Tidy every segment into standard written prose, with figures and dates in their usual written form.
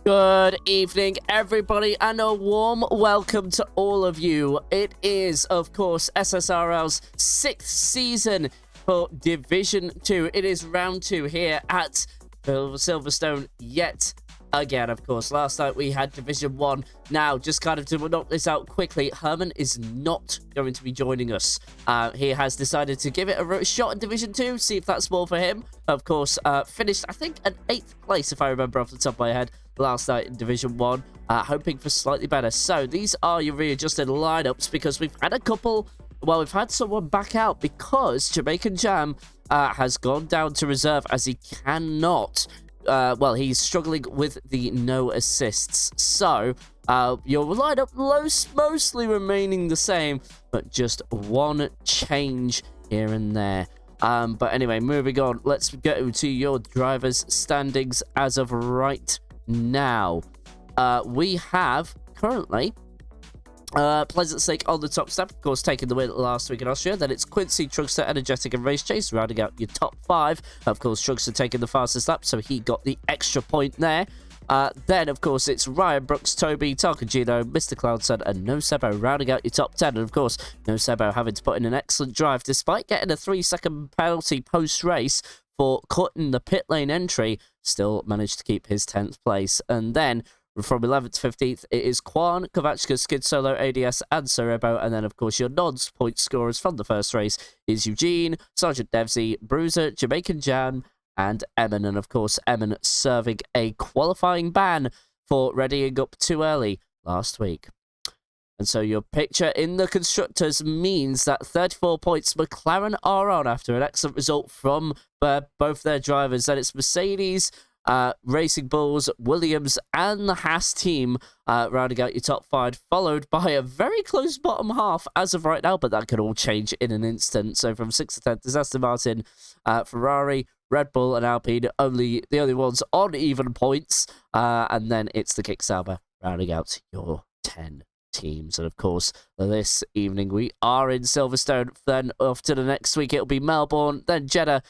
Good evening, everybody, and a warm welcome to all of you. It is, of course, SSRL's 6th season for Division 2. It is round 2 here at Silverstone yet again, of course. Last night we had Division 1. Now, just kind of to knock this out quickly, Herman is not going to be joining us. He has decided to give it a shot in Division 2, see if that's more for him. Of course, finished, I think, at 8th place, if I remember off the top of my head, last night in Division 1, hoping for slightly better. So, these are your readjusted lineups, because we've had a couple... Well, we've had someone back out because Jamaican Jam has gone down to reserve as he cannot... well, he's struggling with the no assists. So, your lineup mostly remaining the same, but just one change here and there. But anyway, moving on, let's go to your drivers' standings as of right now. We have currently Pleasant Snake on the top step, of course, taking the win last week in Austria. Then it's Quincy, Trugster, Energetic, and Race Chase rounding out your top 5. Of course, Trugster taking the fastest lap, so he got the extra point there. Then, of course, it's Ryan, Brooks, Toby, Tarkagino, Mr. Cloudson, and No Sebo rounding out your top 10. And, of course, No Sebo having to put in an excellent drive despite getting a 3-second penalty post-race for cutting the pit lane entry, still managed to keep his 10th place. And then from 11th to 15th, it is Kwan, Kovachka, Skid Solo, ADS, and Cerebo. And then, of course, your nods point scorers from the first race is Eugene, Sergeant Devsy, Bruiser, Jamaican Jan, and Emin. And, of course, Emin serving a qualifying ban for readying up too early last week. And so your picture in the constructors means that 34 points McLaren are on after an excellent result from both their drivers. Then it's Mercedes, Racing Bulls, Williams, and the Haas team rounding out your top 5, followed by a very close bottom half as of right now, but that could all change in an instant. So from 6th to 10th is Aston Martin, Ferrari, Red Bull, and Alpine, the only ones on even points. And then it's the Kicksauber rounding out your 10 teams. And of course, this evening we are in Silverstone. Then off to the next week, it'll be Melbourne, then Jeddah,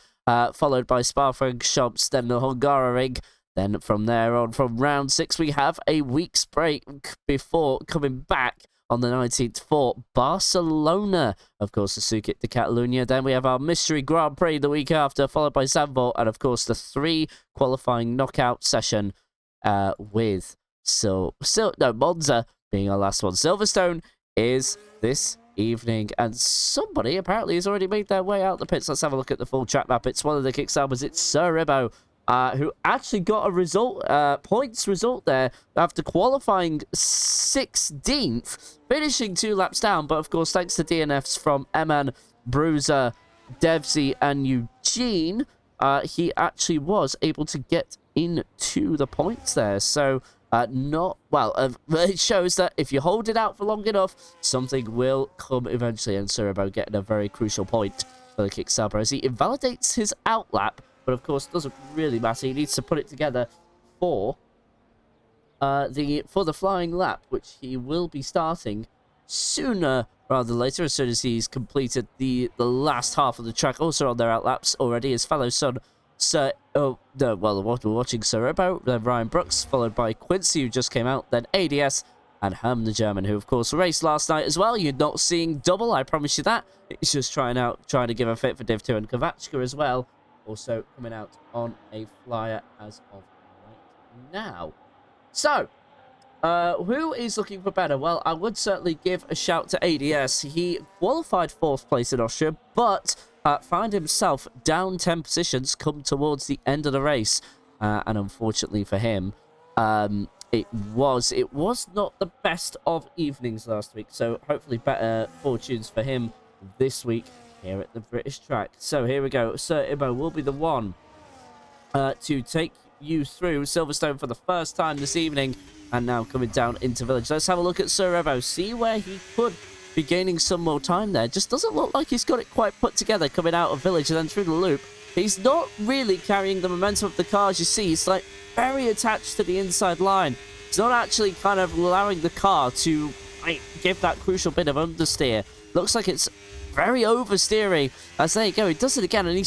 followed by Spa-Francorchamps, then the Hungaroring. Then from there on, from round 6, we have a week's break before coming back on the 19th for Barcelona. Of course, the Circuit de Catalunya. Then we have our Mystery Grand Prix the week after, followed by Zandvoort, and of course the 3 qualifying knockout session with Monza being our last one. Silverstone is this evening, and somebody apparently has already made their way out the pits. Let's have a look at the full track map. It's one of the Kicksaubers. It's Sir Ribbo, who actually got a result, points result there after qualifying 16th, finishing 2 laps down. But of course, thanks to DNFs from Eman, Bruiser, Devsy, and Eugene, he actually was able to get into the points there. So it shows that if you hold it out for long enough, something will come eventually. And Suribo getting a very crucial point for the Kicksauber as he invalidates his outlap, but of course doesn't really matter. He needs to put it together for the flying lap, which he will be starting sooner rather than later, as soon as he's completed the last half of the track. Also on their outlaps already, his fellow son, we're watching Sir Ribbo, then Ryan Brooks, followed by Quincy, who just came out, then ADS, and Ham the German, who of course raced last night as well. You're not seeing double, I promise you that. He's just trying to give a fit for Div 2, and Kovachka as well, also coming out on a flyer as of right now. So, who is looking for better? Well, I would certainly give a shout to ADS. He qualified 4th place in Austria, but found himself down 10 positions come towards the end of the race. And unfortunately for him, it was not the best of evenings last week. So hopefully better fortunes for him this week here at the British track. So here we go. Sir Ibo will be the one to take you through Silverstone for the first time this evening. And now coming down into Village. Let's have a look at Sir Ibo. See where he could be gaining some more time there. Just doesn't look like he's got it quite put together coming out of Village and then through the loop. He's not really carrying the momentum of the car, as you see. He's like very attached to the inside line. He's not actually kind of allowing the car to give that crucial bit of understeer. Looks like it's very oversteering. As there you go, he does it again and he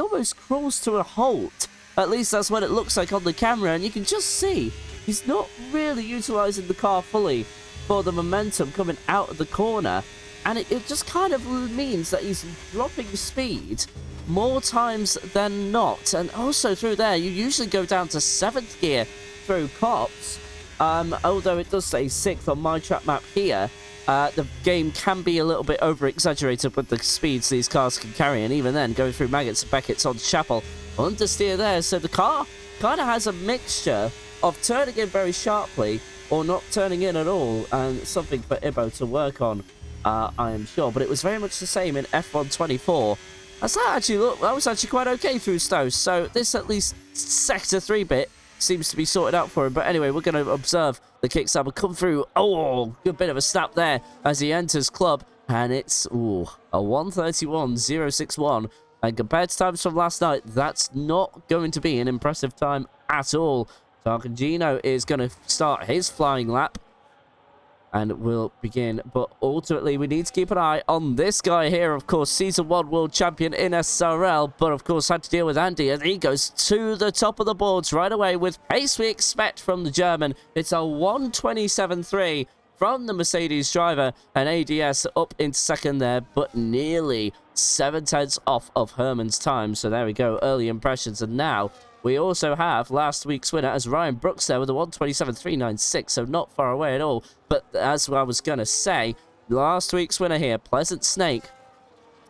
almost crawls to a halt. At least that's what it looks like on the camera, and you can just see he's not really utilizing the car fully for the momentum coming out of the corner, and it just kind of means that he's dropping speed more times than not. And also through there, you usually go down to 7th gear through Cops, although it does say 6th on my track map here. The game can be a little bit over-exaggerated with the speeds these cars can carry, and even then, going through Maggots and Beckett's on Chapel, understeer there. So the car kind of has a mixture of turning in very sharply or not turning in at all, and something for Ibo to work on, I am sure. But it was very much the same in F1 24. That was actually quite okay through Stowe. So this, at least Sector 3 bit, seems to be sorted out for him. But anyway, we're going to observe the Kicksauber come through. Oh, good bit of a snap there as he enters club. And it's a 1:31.061. And compared to times from last night, that's not going to be an impressive time at all. Tarcangino is going to start his flying lap and will begin. But ultimately, we need to keep an eye on this guy here. Of course, Season 1 World Champion in SSRL, but of course had to deal with Andy, and he goes to the top of the boards right away with pace we expect from the German. It's a 1:27.3 from the Mercedes driver, and ADS up into second there, but nearly 7/10 off of Herman's time. So there we go, early impressions. And now we also have last week's winner as Ryan Brooks there with a 1:27.396, so not far away at all. But as I was going to say, last week's winner here, Pleasant Snake,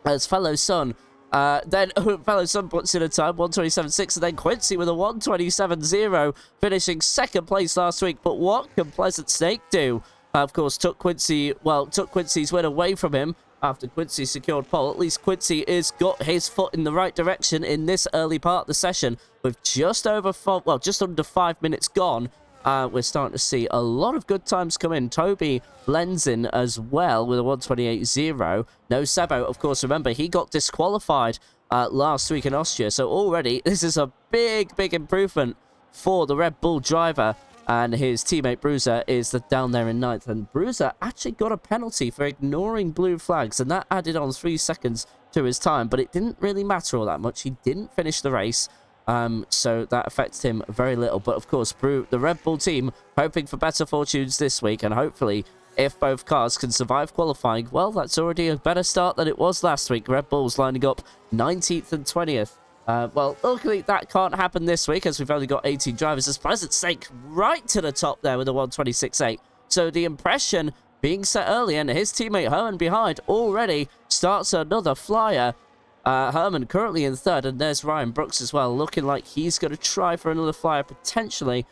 as fellow son. Then fellow son puts in a time, 1:27.6, and then Quincy with a 1:27.0, finishing second place last week. But what can Pleasant Snake do? of course, took Quincy's win away from him after Quincy secured pole. At least Quincy has got his foot in the right direction in this early part of the session with just under 5 minutes gone. We're starting to see a lot of good times come in. Toby blends in as well with a 128.0. No Sebo, of course, remember, he got disqualified last week in Austria. So already, this is a big, big improvement for the Red Bull driver. And his teammate Bruiser is down there in 9th. And Bruiser actually got a penalty for ignoring blue flags. And that added on 3 seconds to his time. But it didn't really matter all that much. He didn't finish the race. So that affects him very little. But of course, the Red Bull team hoping for better fortunes this week. And hopefully, if both cars can survive qualifying, well, that's already a better start than it was last week. Red Bull's lining up 19th and 20th. Well, luckily that can't happen this week as we've only got 18 drivers. As Pleasant Snake right to the top there with a 126.8. So the impression being set early, and his teammate Herman behind already starts another flyer. Herman currently in 3rd, and there's Ryan Brooks as well, looking like he's going to try for another flyer potentially.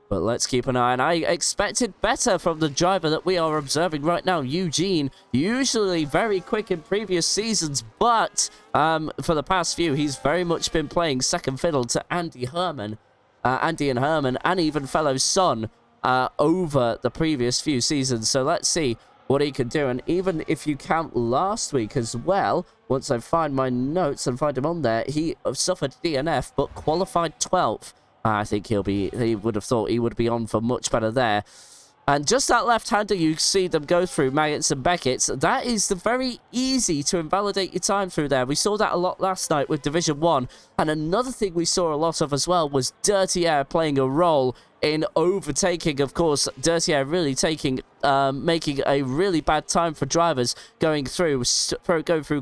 But let's keep an eye, and I expected better from the driver that we are observing right now, Eugene. Usually very quick in previous seasons, but for the past few, he's very much been playing second fiddle to Andy and Herman, and even fellow Son over the previous few seasons. So let's see what he can do. And even if you count last week as well, once I find my notes and find him on there, he suffered DNF, but qualified 12th. I think he would have thought he would be on for much better there. And just that left-hander you see them go through, Maggots and Beckett's, that is very easy to invalidate your time through there. We saw that a lot last night with Division 1. And another thing we saw a lot of as well was Dirty Air playing a role in overtaking. Of course, Dirty Air really making a really bad time for drivers going through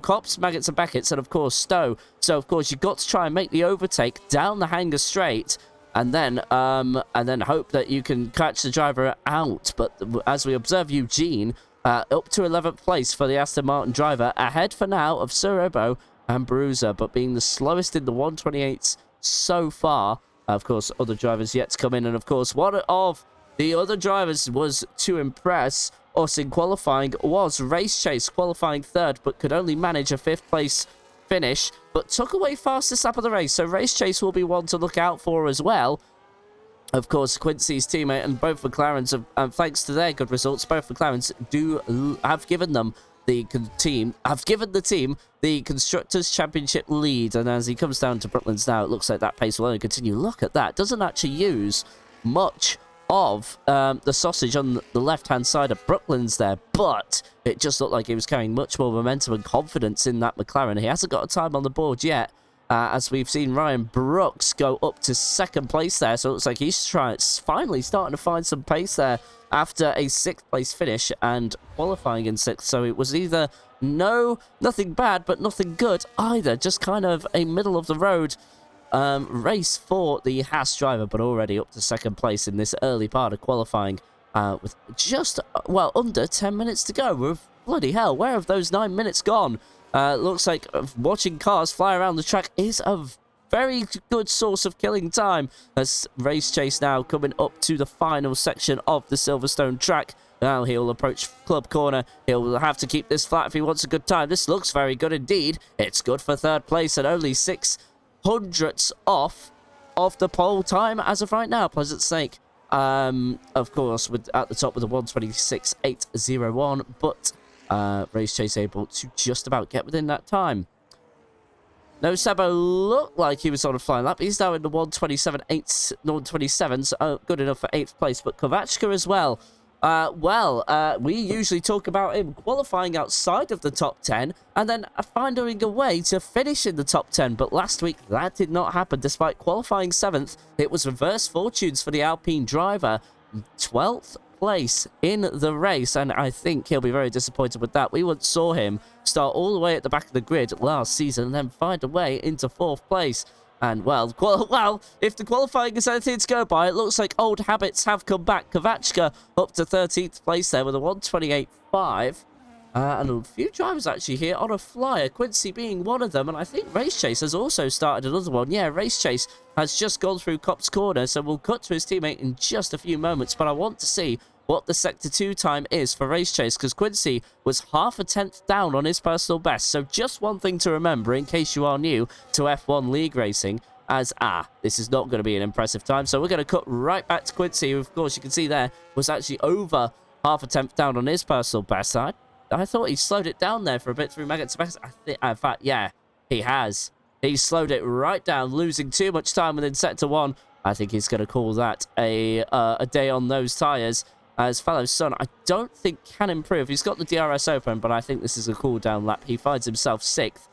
Cops, Maggots and Beckett's, and of course Stowe. So of course you've got to try and make the overtake down the hanger straight. And then hope that you can catch the driver out. But as we observe Eugene, up to 11th place for the Aston Martin driver, ahead for now of Surobo and Bruiser, but being the slowest in the 128s so far. Of course, other drivers yet to come in. And of course, one of the other drivers was to impress us in qualifying was Race Chase, qualifying 3rd, but could only manage a 5th place finish, but took away fastest lap of the race. So Race Chase will be one to look out for as well. Of course, Quincy's teammate and both McLarens, and thanks to their good results, both McLarens have given the team the Constructors' Championship lead. And as he comes down to Brooklands now, it looks like that pace will only continue. Look at that. Doesn't actually use much of the sausage on the left-hand side of Brooklands there, but it just looked like he was carrying much more momentum and confidence in that McLaren. He hasn't got a time on the board yet, as we've seen Ryan Brooks go up to 2nd place there, so it looks like he's finally starting to find some pace there after a 6th place finish and qualifying in 6th. So it was either nothing bad, but nothing good either, just kind of a middle of the road race for the Haas driver, but already up to 2nd place in this early part of qualifying with just, well, under 10 minutes to go. Bloody hell, where have those 9 minutes gone? Looks like watching cars fly around the track is a very good source of killing time, as Race Chase now coming up to the final section of the Silverstone track. Now he'll approach Club Corner. He'll have to keep this flat if he wants a good time. This looks very good indeed. It's good for 3rd place and only 600ths off of the pole time as of right now. Pleasant Snake, of course, at the top with a 126.801, but Race Chase able to just about get within that time. No Sebo looked like he was on a flying lap. He's now in the 127, so good enough for 8th place. But Kovachka as well. We usually talk about him qualifying outside of the top 10 and then finding a way to finish in the top 10. But last week, that did not happen. Despite qualifying 7th, it was reverse fortunes for the Alpine driver. 12th place in the race, and I think he'll be very disappointed with that. We once saw him start all the way at the back of the grid last season and then find a way into 4th place. And, well, if the qualifying is anything to go by, it looks like old habits have come back. Kovachka up to 13th place there with a 128.5. And a few drivers actually here on a flyer, Quincy being one of them. And I think Race Chase has also started another one. Yeah, Race Chase has just gone through Cop's Corner, so we'll cut to his teammate in just a few moments. But I want to see what the Sector 2 time is for Race Chase, because Quincy was half a tenth down on his personal best. So just one thing to remember in case you are new to F1 League Racing, as, this is not going to be an impressive time. So we're going to cut right back to Quincy, who, of course, you can see there, was actually over half a tenth down on his personal best. I thought he slowed it down there for a bit through Maggots. In fact, yeah, he has. He slowed it right down, losing too much time within Sector 1. I think he's going to call that a day on those tyres. As Fellow Son, I don't think can improve. He's got the DRS open, but I think this is a cool-down lap. He finds himself 6th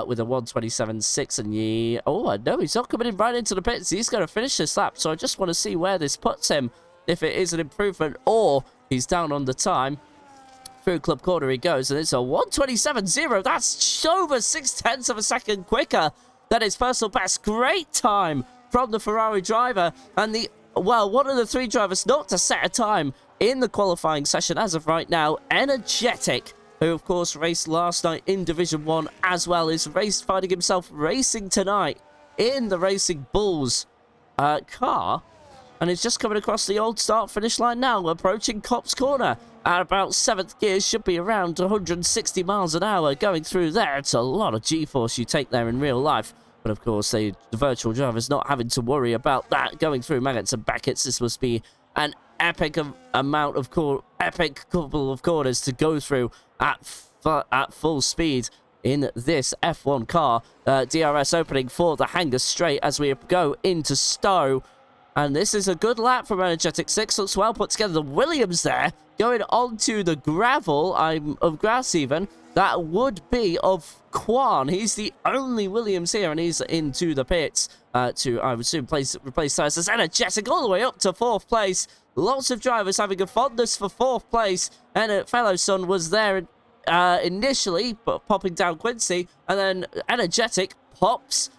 with a 1:27.6. And oh, no, he's not coming in right into the pits. He's going to finish this lap. So I just want to see where this puts him, if it is an improvement or he's down on the time. Through Club Corner he goes, and it's a 1:27.0. That's over 0.6 of a second quicker than his personal best. Great time from the Ferrari driver, and one of the 3 drivers not to set a time in the qualifying session as of right now. Energetic, who of course raced last night in Division 1 as well, is finding himself racing tonight in the Racing Bulls car. And it's just coming across the old start-finish line now, approaching Copse Corner. At about 7th gear, should be around 160 miles an hour going through there. It's a lot of G-force you take there in real life. But of course, the virtual driver's not having to worry about that. Going through Maggots and Beckett's, this must be an epic amount of epic couple of corners to go through at full speed in this F1 car. DRS opening for the Hangar Straight as we go into Stowe. And this is a good lap from Energetic 6. Looks well put together. The Williams there going onto the gravel, of grass even. That would be of Kwan. He's the only Williams here, and he's into the pits to, I would assume, replace tires. As Energetic all the way up to 4th place. Lots of drivers having a fondness for 4th place. And Fellow Son was there initially, but popping down Quincy. And then Energetic pops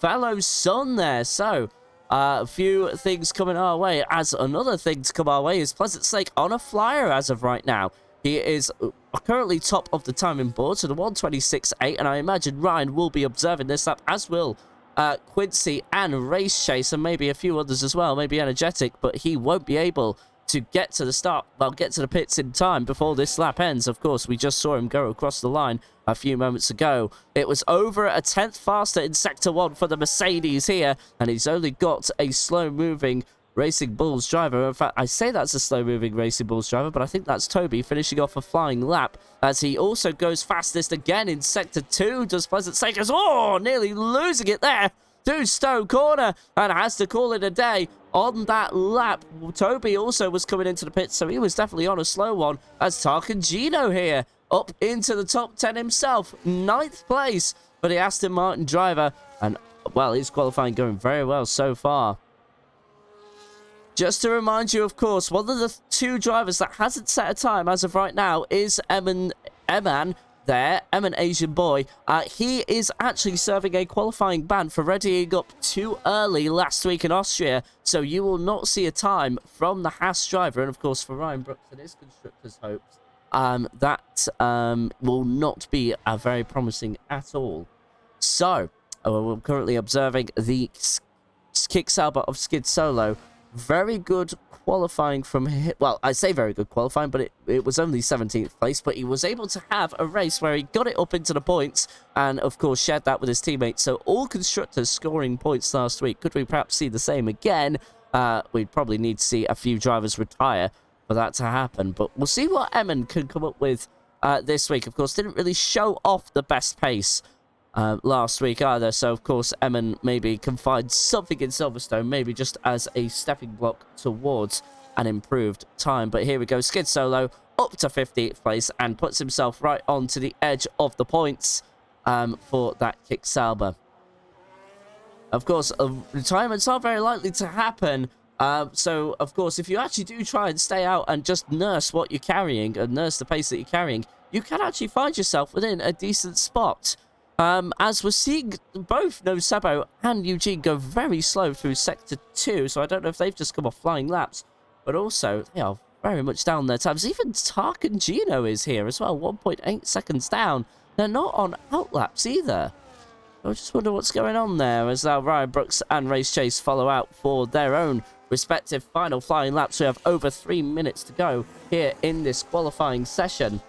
Fellow Son there. So a few things coming our way. As another thing to come our way is Pleasant Slake on a flyer as of right now. He is currently top of the timing board, so the 1:26.8, and I imagine Ryan will be observing this lap, as will Quincy and Race Chase, and maybe a few others as well, maybe Energetic, but he won't be able to get to the start, well, get to the pits in time before this lap ends. Of course, we just saw him go across the line a few moments ago. It was over a tenth faster in Sector 1 for the Mercedes here, and he's only got a slow-moving Racing Bulls driver. In fact, I say that's a slow-moving Racing Bulls driver, but I think that's Toby finishing off a flying lap, as he also goes fastest again in Sector 2. Does Pleasant Slake, oh, nearly losing it there through Stowe Corner, and has to call it a day on that lap. Toby also was coming into the pits, so he was definitely on a slow one, as Tarkangino here up into the top 10 himself. 9th place for the Aston Martin driver, and, well, his qualifying going very well so far. Just to remind you, of course, one of the 2 drivers that hasn't set a time as of right now is Eman there, Eman Asian boy. He is actually serving a qualifying ban for readying up too early last week in Austria, so you will not see a time from the Haas driver. And of course, for Ryan Brooks and his constructors' hopes, that will not be very promising at all. So, we're currently observing the Kick Sauber of Skid Solo. Very good qualifying from him. Well, I say very good qualifying, but it was only 17th place, but he was able to have a race where he got it up into the points and, of course, shared that with his teammates. So all constructors scoring points last week. Could we perhaps see the same again? We'd probably need to see a few drivers retire for that to happen, but we'll see what Eman can come up with this week. Of course, didn't really show off the best pace last week either, so of course Eman maybe can find something in Silverstone, maybe just as a stepping block towards an improved time. But here we go, Skid Solo up to 50th place and puts himself right onto the edge of the points for that Kick Sauber. Of course, retirements are very likely to happen, so of course if you actually do try and stay out and just nurse what you're carrying and nurse the pace that you're carrying, you can actually find yourself within a decent spot. As we're seeing both Nosebo and Eugene go very slow through Sector 2, so I don't know if they've just come off flying laps, but also they are very much down their times. Even Tarkangino is here as well, 1.8 seconds down. They're not on outlaps either. I just wonder what's going on there, as Ryan Brooks and Race Chase follow out for their own respective final flying laps. We have over 3 minutes to go here in this qualifying session.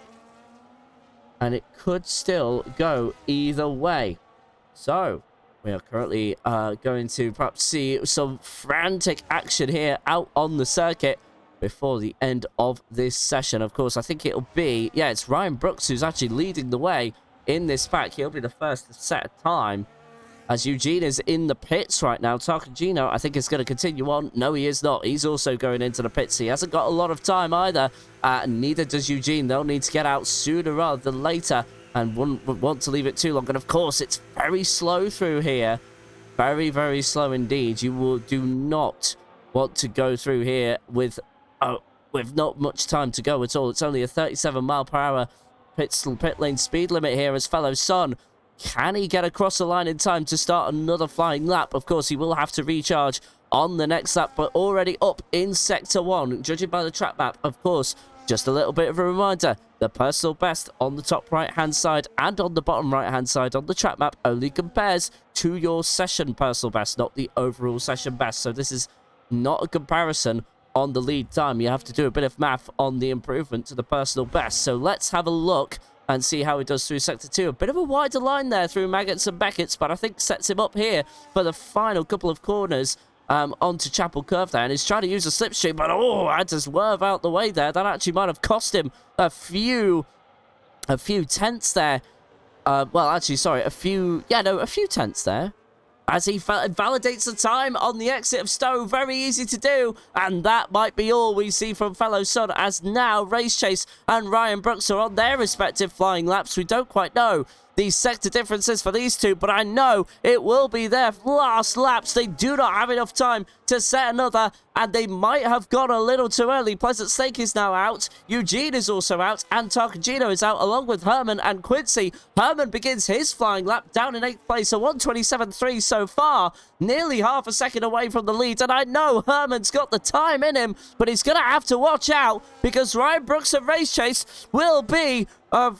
And it could still go either way. So, we are currently going to perhaps see some frantic action here out on the circuit before the end of this session. Of course, I think it'll be... Yeah, it's Ryan Brooks who's actually leading the way in this pack. He'll be the first to set a time. As Eugene is in the pits right now. Tarkagino, I think, is going to continue on. No, he is not. He's also going into the pits. He hasn't got a lot of time either. Neither does Eugene. They'll need to get out sooner rather than later. And wouldn't want to leave it too long. And of course, it's very slow through here. Very, very slow indeed. You do not want to go through here with not much time to go at all. It's only a 37 mile per hour pit lane speed limit here as fellow Son. Can he get across the line in time to start another flying lap? Of course, he will have to recharge on the next lap, but already up in Sector 1, judging by the track map. Of course, just a little bit of a reminder, the personal best on the top right-hand side and on the bottom right-hand side on the track map only compares to your session personal best, not the overall session best. So this is not a comparison on the lead time. You have to do a bit of math on the improvement to the personal best. So let's have a look and see how he does through Sector 2. A bit of a wider line there through Maggots and Beckett's, but I think sets him up here for the final couple of corners onto Chapel Curve there. And he's trying to use a slipstream, but had to swerve out the way there. That actually might have cost him a few tenths there. Well, actually, sorry, a few tenths there. As he validates the time on the exit of Stowe. Very easy to do. And that might be all we see from fellow Son, as now Race Chase and Ryan Brooks are on their respective flying laps. We don't quite know the sector differences for these two, but I know it will be their last laps. They do not have enough time to set another, and they might have gone a little too early. Pleasant Stake is now out. Eugene is also out, and Tarkagino is out along with Herman and Quincy. Herman begins his flying lap down in 8th place, a 1:27.3 so far, nearly half a second away from the lead. And I know Herman's got the time in him, but he's going to have to watch out, because Ryan Brooks and Race Chase will be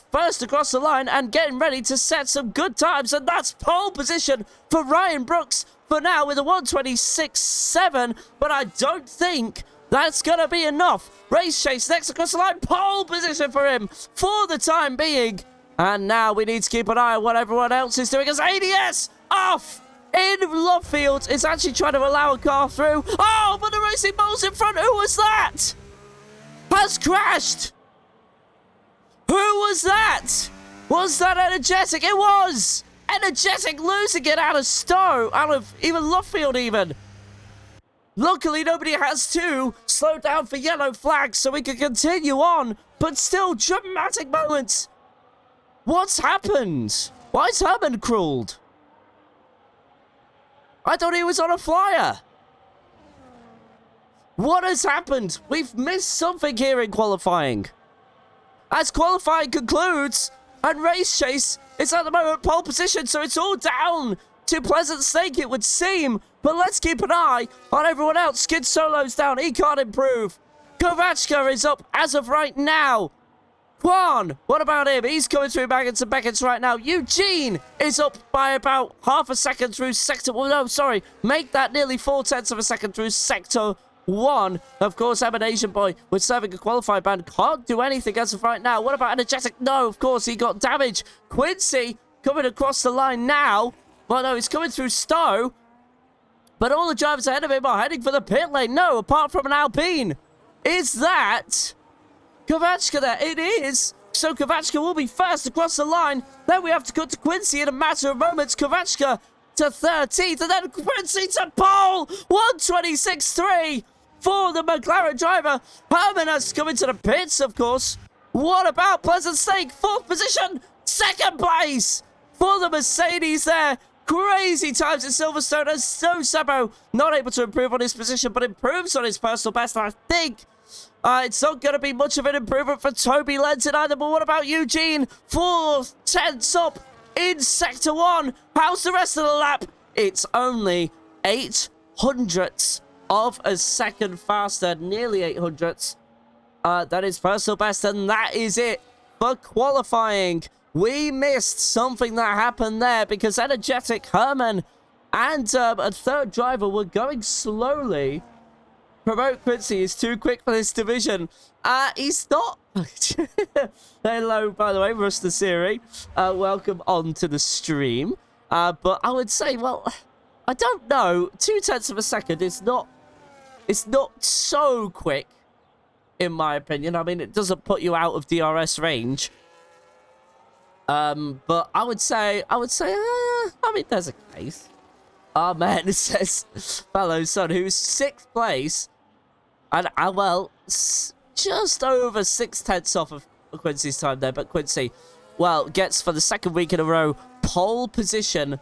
first across the line and getting ready to set some good times. And that's pole position for Ryan Brooks for now with a 1:26.7, but I don't think that's going to be enough. Race Chase next across the line, pole position for him for the time being. And now we need to keep an eye on what everyone else is doing as ADS off in left field. It's actually trying to allow a car through. Oh, but the Racing Bulls in front, who was that? Has crashed. Who was that? Was that Energetic? It was! Energetic losing it out of Stowe, out of even Luffield even. Luckily, nobody has to slow down for yellow flags so we can continue on, but still dramatic moments. What's happened? Why is Herman crawled? I thought he was on a flyer. What has happened? We've missed something here in qualifying. As qualifying concludes, and Race Chase is at the moment pole position, so it's all down to Pleasant Stake, it would seem. But let's keep an eye on everyone else. Skid Solo's down, he can't improve. Kovachka is up as of right now. Juan, what about him? He's going through Maggots and Beckett's right now. Eugene is up by about half a second through sector... Well, no, sorry. Make that nearly 4/10 of a second through sector 1. Of course, I'm an Asian boy with serving a qualified band. Can't do anything as of right now. What about Energetic? No, of course, he got damage. Quincy coming across the line now. Well, no, he's coming through Stowe. But all the drivers ahead of him are heading for the pit lane. No, apart from an Alpine. Is that Kovachka there? It is. So Kovachka will be first across the line. Then we have to cut to Quincy in a matter of moments. Kovachka to 13th, and then Quincy to pole. 1:26.3 for the McLaren driver. Herman has come into the pits, of course. What about Pleasant Stake? 4th position, 2nd place for the Mercedes there. Crazy times in Silverstone, as so Sebo not able to improve on his position, but improves on his personal best. And I think it's not going to be much of an improvement for Toby Lenton either. But what about Eugene? 4/10 up in Sector 1. How's the rest of the lap? It's only 0.08 of a second faster, nearly 0.08. That is personal best, and that is it for qualifying. We missed something that happened there because Energetic, Herman, and a third driver were going slowly Promote Quincy is too quick for this division. He's not. Hello, by the way, Ruster Siri. Welcome on to the stream. But I would say, well, I don't know. 0.2 of a second is not. It's not so quick, in my opinion. I mean, it doesn't put you out of DRS range. But I would say, I mean, there's a case. Oh man, it says fellow son, who's 6th place. And, well, just over 0.6 off of Quincy's time there. But Quincy, well, gets for the 2nd week in a row pole position.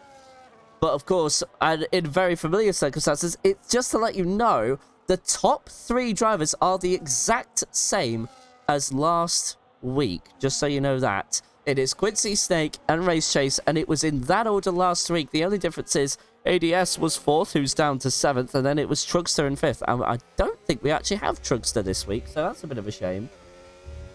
But, of course, and in very familiar circumstances, it's just to let you know, the top 3 drivers are the exact same as last week. Just so you know that. It is Quincy, Snake, and Race Chase, and it was in that order last week. The only difference is ADS was 4th, who's down to 7th, and then it was Trugster in 5th. And I don't think we actually have Trugster this week, so that's a bit of a shame.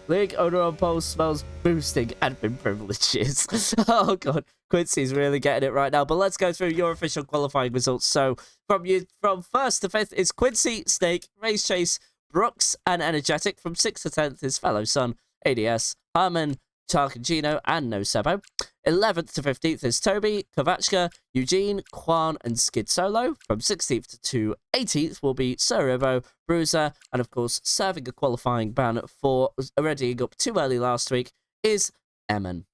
League owner on pole smells boosting admin privileges. Oh, God. Quincy's really getting it right now. But let's go through your official qualifying results. So, from 1st to 5th is Quincy, Snake, Race Chase, Brooks, and Energetic. From 6th to 10th is Fellow Son, ADS, Herman, Tarkangino, and No Sebo. 11th to 15th is Toby, Kovachka, Eugene, Quan, and Skid Solo. From 16th to 18th will be Sir Ribo, Bruiser, and of course, serving a qualifying ban for readying up too early last week is Emin.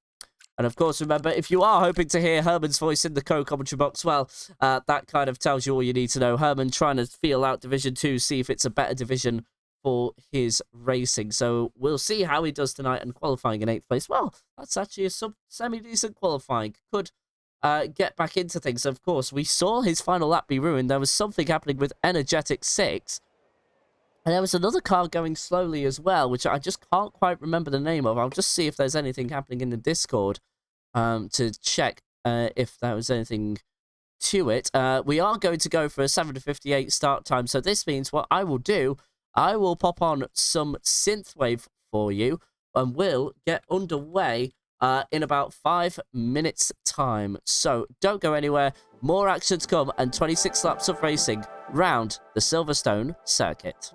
And of course, remember, if you are hoping to hear Herman's voice in the co-commentary box, well, that kind of tells you all you need to know. Herman trying to feel out Division 2, see if it's a better division for his racing. So we'll see how he does tonight, and qualifying in 8th place. Well, that's actually a semi-decent qualifying. Could get back into things. Of course, we saw his final lap be ruined. There was something happening with Energetic 6. And there was another car going slowly as well, which I just can't quite remember the name of. I'll just see if there's anything happening in the Discord to check if there was anything to it. We are going to go for a 7:58 start time. So this means what I will do, I will pop on some synthwave for you, and we'll get underway in about 5 minutes' time. So don't go anywhere. More action to come, and 26 laps of racing round the Silverstone circuit.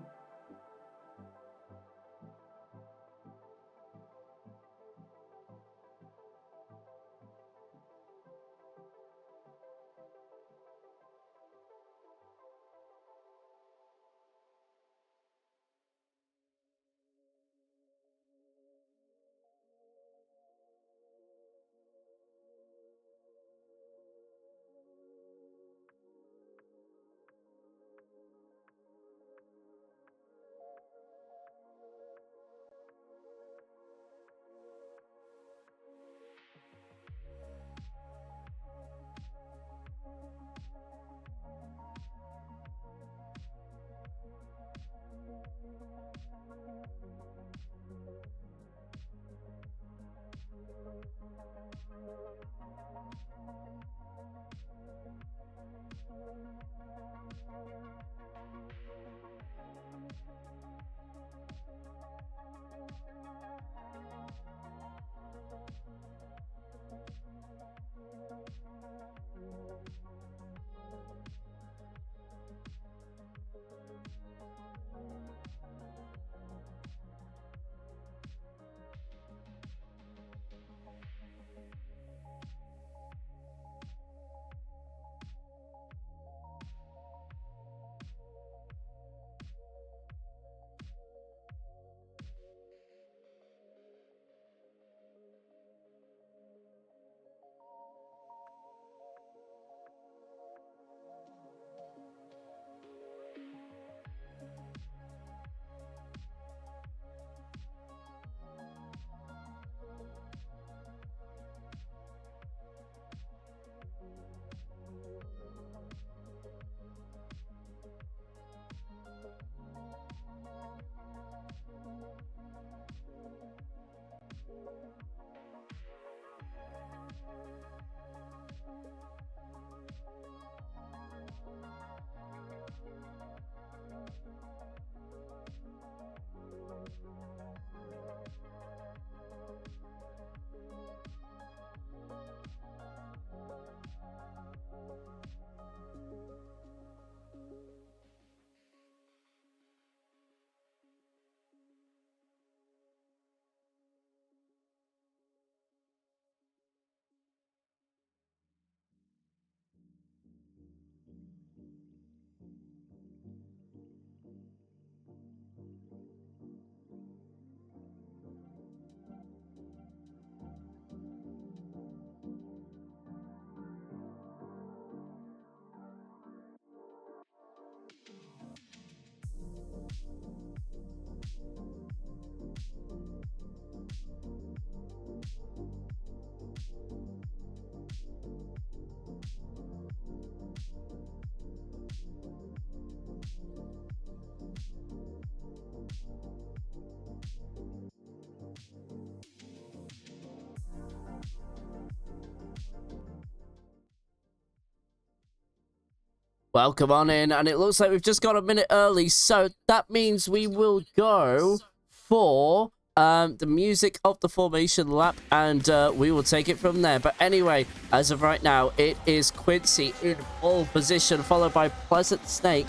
welcome on in. And it looks like we've just got a minute early, so that means we will go for the music of the formation lap, and we will take it from there. But anyway, as of right now, it is Quincy in pole position, followed by Pleasant Snake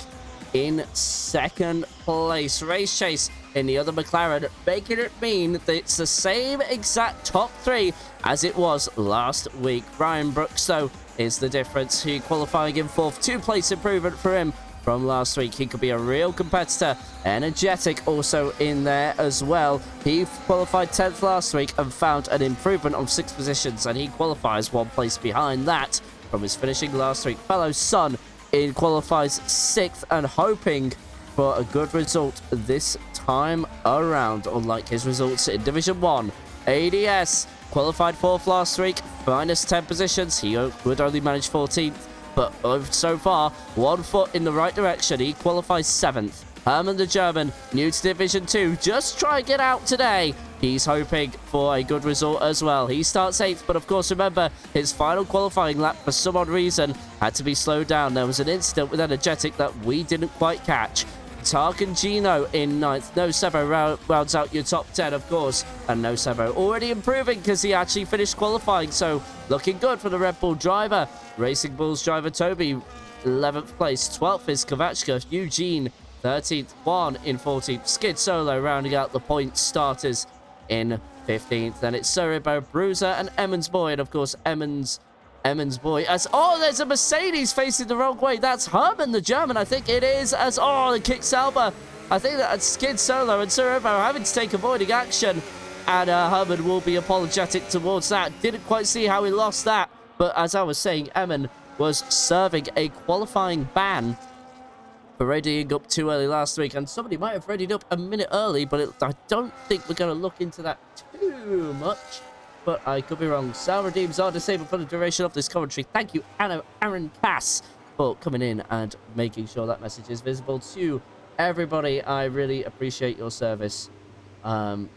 in second place. Race Chase in the other McLaren, making it mean that it's the same exact top three as it was last week. Ryan Brooks, though, is the difference. He qualifying in fourth, 2-place improvement for him from last week. He could be a real competitor. Energetic also in there as well. He qualified 10th last week and found an improvement of 6 positions, and he qualifies 1 place behind that from his finishing last week. Fellow Sun in qualifies 6th and hoping for a good result this time around, unlike his results in Division 1. ADS qualified 4th last week, minus 10 positions. He would only manage 14th, but so far, 1 foot in the right direction. He qualifies 7th. Herman the German, new to Division 2, just try to get out today. He's hoping for a good result as well. He starts 8th, but of course, remember, his final qualifying lap, for some odd reason, had to be slowed down. There was an incident with Energetic that we didn't quite catch. Tark and Gino in 9th. No Sebo rounds out your top 10, of course. And No Sebo already improving because he actually finished qualifying. So, looking good for the Red Bull driver. Racing Bulls driver Toby, 11th place. 12th is Kovachka. Eugene, 13th. Juan in 14th. Skid Solo rounding out the point starters in 15th. Then it's Suribo, Bruiser, and Emmons Boy. And, of course, Emmons Boy as there's a Mercedes facing the wrong way. That's Herman the German, I think it is, as the kick Sauber. I think that's Skid Solo and Suribo having to take avoiding action, and Herman will be apologetic towards that. Didn't quite see how he lost that, but as I was saying, Emin was serving a qualifying ban for readying up too early last week, and somebody might have readied up a minute early, but I don't think we're going to look into that too much. But I could be wrong. Sound redeems are disabled for the duration of this commentary. Thank you, Aaron Cass, for coming in and making sure that message is visible to everybody. I really appreciate your service towards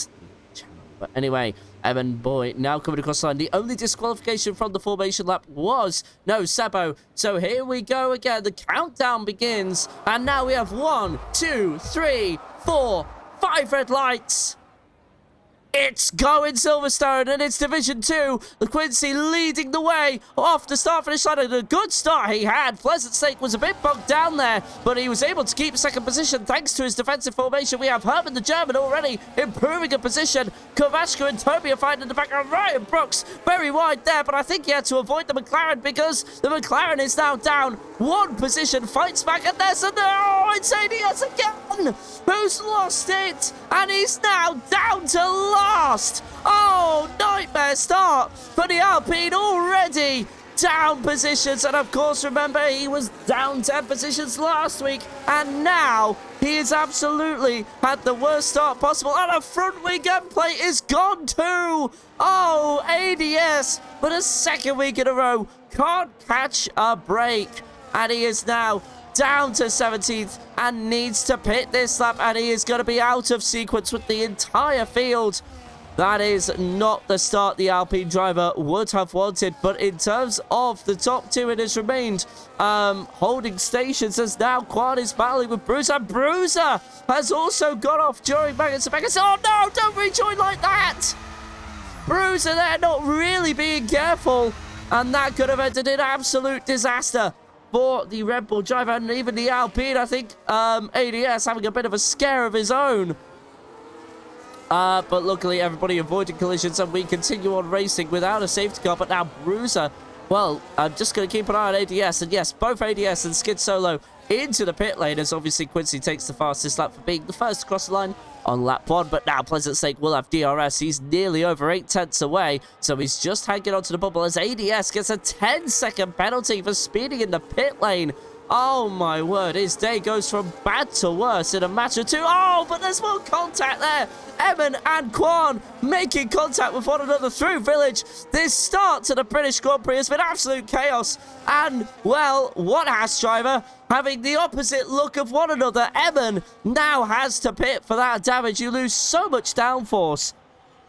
the channel. But anyway, Evan Boy now coming across the line. The only disqualification from the formation lap was No Sebo. So here we go again. The countdown begins. And now we have 1, 2, 3, 4, 5 red lights. It's going Silverstone, and it's Division 2. The Quincy leading the way off the start-finish line. And a good start he had. Pleasant Snake was a bit bogged down there, but he was able to keep second position thanks to his defensive formation. We have Herman the German already improving a position. Kovachka and Toby are fighting in the background. Ryan Brooks very wide there, but I think he had to avoid the McLaren because the McLaren is now down 1 position. Fights back, and there's it's ADS again, who's lost it, and he's now down to last. Nightmare start for the Alpine already. Down positions, and of course, remember, he was down 10 positions last week, and now he has absolutely had the worst start possible, and a front wing end plate is gone too. ADS for the 2nd week in a row can't catch a break, and he is now down to 17th and needs to pit this lap, and he is going to be out of sequence with the entire field. That is not the start the Alpine driver would have wanted, but in terms of the top 2, it has remained holding stations as now Quan is battling with Bruiser. Bruiser has also got off during Magnus and Magnus. Oh no, don't rejoin like that! Bruiser there not really being careful, and that could have ended in absolute disaster for the Red Bull driver, and even the Alpine. I think ADS having a bit of a scare of his own. But luckily everybody avoided collisions, and we continue on racing without a safety car. But now Bruiser, well, I'm just going to keep an eye on ADS, and yes, both ADS and Skid Solo into the pit lane, as obviously Quincy takes the fastest lap for being the first to cross the line on lap 1. But now Pleasant Snake will have DRS. He's nearly over 8 tenths away, so he's just hanging onto the bubble as ADS gets a 10-second penalty for speeding in the pit lane. Oh my word, his day goes from bad to worse in a match or two. But there's more contact there. Emin and Quan making contact with one another through Village. This start to the British Grand Prix has been absolute chaos. And, well, one Haas driver having the opposite look of one another. Emin now has to pit for that damage. You lose so much downforce.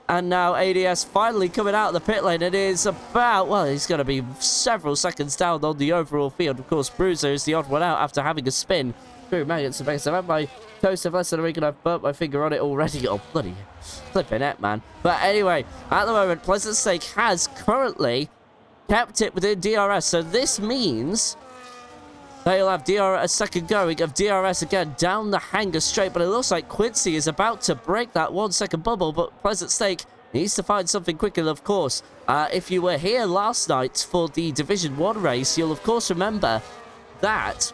And now ADS finally coming out of the pit lane. It is about, well, he's going to be several seconds down on the overall field. Of course, Bruiser is the odd one out after having a spin through Maggots and Beckets. I've had my toast of less than a week and I've burnt my finger on it already. Oh, bloody flipping it, man. But anyway, at the moment, Pleasant Snake has currently kept it within DRS. So this means they'll have a second going of DRS again down the hanger straight. But it looks like Quincy is about to break that 1 second bubble. But Pleasant Snake needs to find something quicker. And of course, if you were here last night for the Division 1 race, you'll of course remember that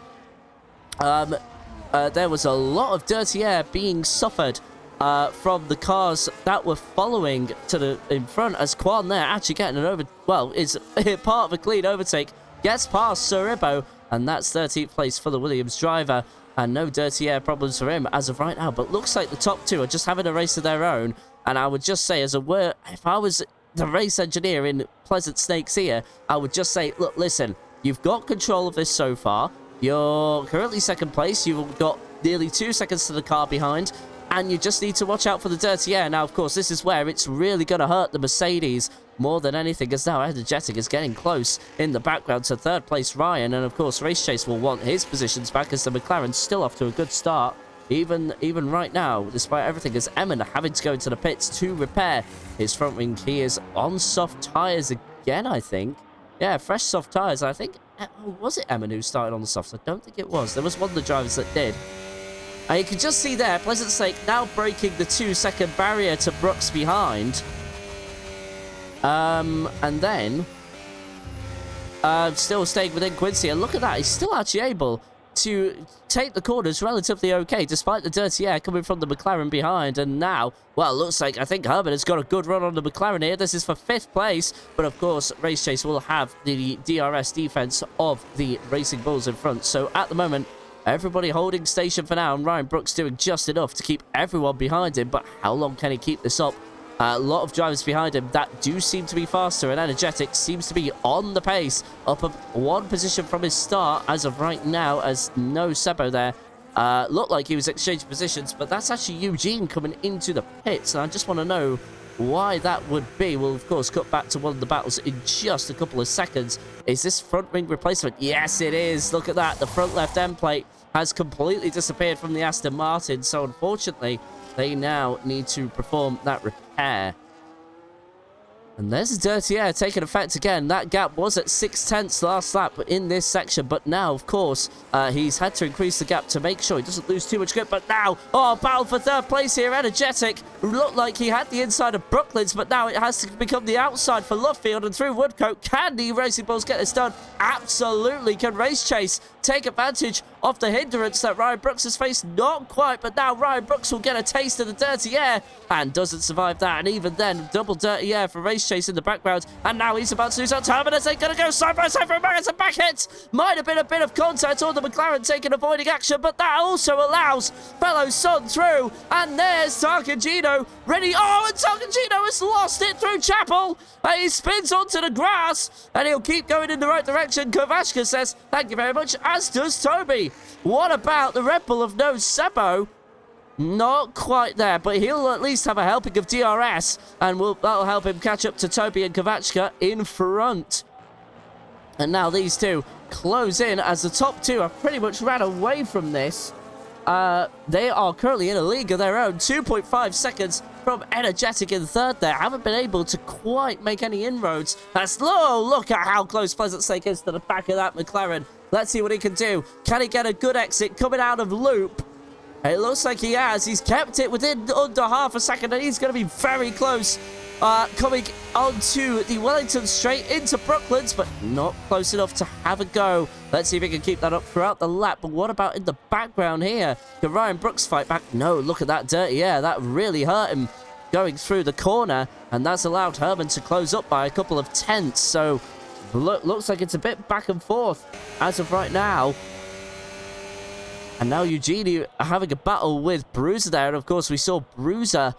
there was a lot of dirty air being suffered from the cars that were following to the in front, as Quan there actually getting an is part of a clean overtake, gets past Soribo, and that's 13th place for the Williams driver, and no dirty air problems for him as of right now. But looks like the top two are just having a race of their own, and I would just say, if I was the race engineer in Pleasant Snakes here, I would just say, look, listen, you've got control of this so far. You're currently second place. You've got nearly 2 seconds to the car behind, and you just need to watch out for the dirty air. Now, of course, this is where it's really going to hurt the Mercedes more than anything, as now Energetic is getting close in the background to third place Ryan, and of course Race Chase will want his positions back, as the McLaren's still off to a good start even right now, despite everything, as Emin having to go into the pits to repair his front wing. He is on soft tyres again, I think. Yeah, fresh soft tyres. I think, was it Emin who started on the softs? I don't think it was. There was one of the drivers that did. And you can just see there, Pleasant Snake now breaking the 2 second barrier to Brooks behind. And then still staying within Quincy. And look at that, he's still actually able to take the corners relatively okay, despite the dirty air coming from the McLaren behind. And now, well, it looks like I think Herbert has got a good run on the McLaren here. This is for 5th place, but of course Race Chase will have the DRS defense of the Racing Bulls in front. So at the moment, everybody holding station for now, and Ryan Brooks doing just enough to keep everyone behind him. But how long can he keep this up? A lot of drivers behind him that do seem to be faster, and Energetic seems to be on the pace, up 1 position from his start as of right now, as no Sebo there. Looked like he was exchanging positions, but that's actually Eugene coming into the pits, and I just want to know why that would be. We'll, of course, cut back to one of the battles in just a couple of seconds. Is this front wing replacement? Yes, it is. Look at that. The front left end plate has completely disappeared from the Aston Martin, so unfortunately, they now need to perform that repair. And there's the dirty air taking effect again. That gap was at 6/10 last lap in this section, but now, of course, he's had to increase the gap to make sure he doesn't lose too much grip. But now, battle for third place here. Energetic looked like he had the inside of Brooklands, but now it has to become the outside for Lovefield and through Woodcote. Can the Racing Bulls get this done? Absolutely. Can Race Chase take advantage of the hindrance that Ryan Brooks has faced? Not quite, but now Ryan Brooks will get a taste of the dirty air and doesn't survive that. And even then, double dirty air for Race Chase in the background, and now he's about to lose out time, and as they're going to go side by side for a Maggots and back hits. Might have been a bit of contact on the McLaren taking avoiding action, but that also allows fellow Son through, and there's Tarkangino ready. And Tarkangino has lost it through Chapel, and he spins onto the grass, and he'll keep going in the right direction. Kovashka says thank you very much, as does Toby. What about the Red Bull of no Sebo? Not quite there, but he'll at least have a helping of DRS, and that'll help him catch up to Toby and Kovachka in front. And now these two close in, as the top two have pretty much ran away from this. They are currently in a league of their own. 2.5 seconds from Energetic in third there. Haven't been able to quite make any inroads. That's look at how close Pleasant Snake is to the back of that McLaren. Let's see what he can do. Can he get a good exit coming out of loop? It looks like he has. He's kept it within under half a second, and he's going to be very close. Coming onto the Wellington straight into Brooklands, but not close enough to have a go. Let's see if he can keep that up throughout the lap. But what about in the background here? Can Ryan Brooks fight back? No, look at that dirty air. That really hurt him going through the corner, and that's allowed Herman to close up by a couple of tenths. So looks like it's a bit back and forth as of right now. And now Eugenie having a battle with Bruiser there. And of course, we saw Bruiser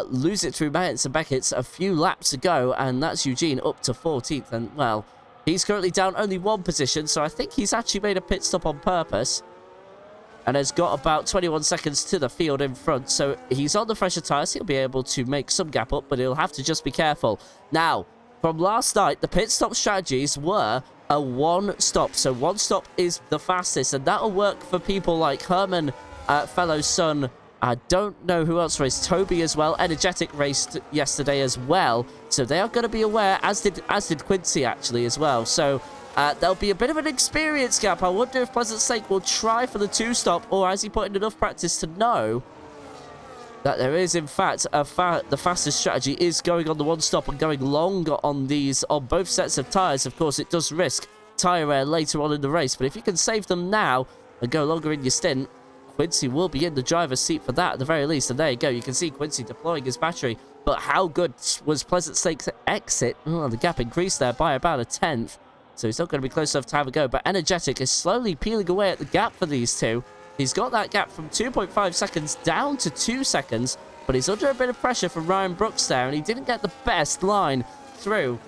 lose it through Maggots and Beckett's a few laps ago. And that's Eugene up to 14th. And, well, he's currently down only 1 position. So I think he's actually made a pit stop on purpose. and has got about 21 seconds to the field in front. So he's on the fresher tyres. He'll be able to make some gap up, but he'll have to just be careful. Now, from last night, the pit stop strategies were a one stop. So one stop is the fastest, and that'll work for people like Herman, fellow son. I don't know who else raced. Toby as well. Energetic raced yesterday as well. So they are going to be aware, as did Quincy actually as well. So there'll be a bit of an experience gap. I wonder if Pleasant Stake will try for the two-stop, or has he put in enough practice to know that there is, in fact, the fastest strategy is going on the one-stop and going long on these, on both sets of tyres. Of course, it does risk tyre wear later on in the race, but if you can save them now and go longer in your stint, Quincy will be in the driver's seat for that at the very least. And there you go. You can see Quincy deploying his battery. But how good was Pleasant Stake's exit? Oh, the gap increased there by about a tenth. So he's not going to be close enough to have a go. But Energetic is slowly peeling away at the gap for these two. He's got that gap from 2.5 seconds down to 2 seconds. But he's under a bit of pressure from Ryan Brooks there. And he didn't get the best line through.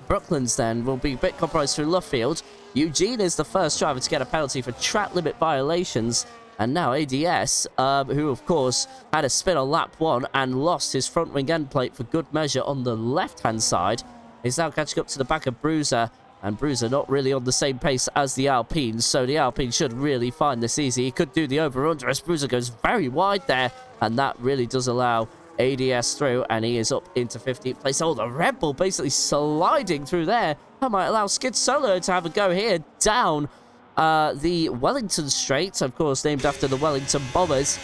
Brooklands then will be a bit compromised through Luffield. Eugene is the first driver to get a penalty for track limit violations. And now ADS, who of course had a spin on lap 1 and lost his front wing end plate for good measure on the left-hand side, is now catching up to the back of Bruiser. And Bruiser not really on the same pace as the Alpines, so the Alpine should really find this easy. He could do the over-under as Bruiser goes very wide there, and that really does allow ADS through, and he is up into 15th place. Oh, the Red Bull basically sliding through there. That might allow Skid Solo to have a go here down the Wellington Straight, of course, named after the Wellington Bombers,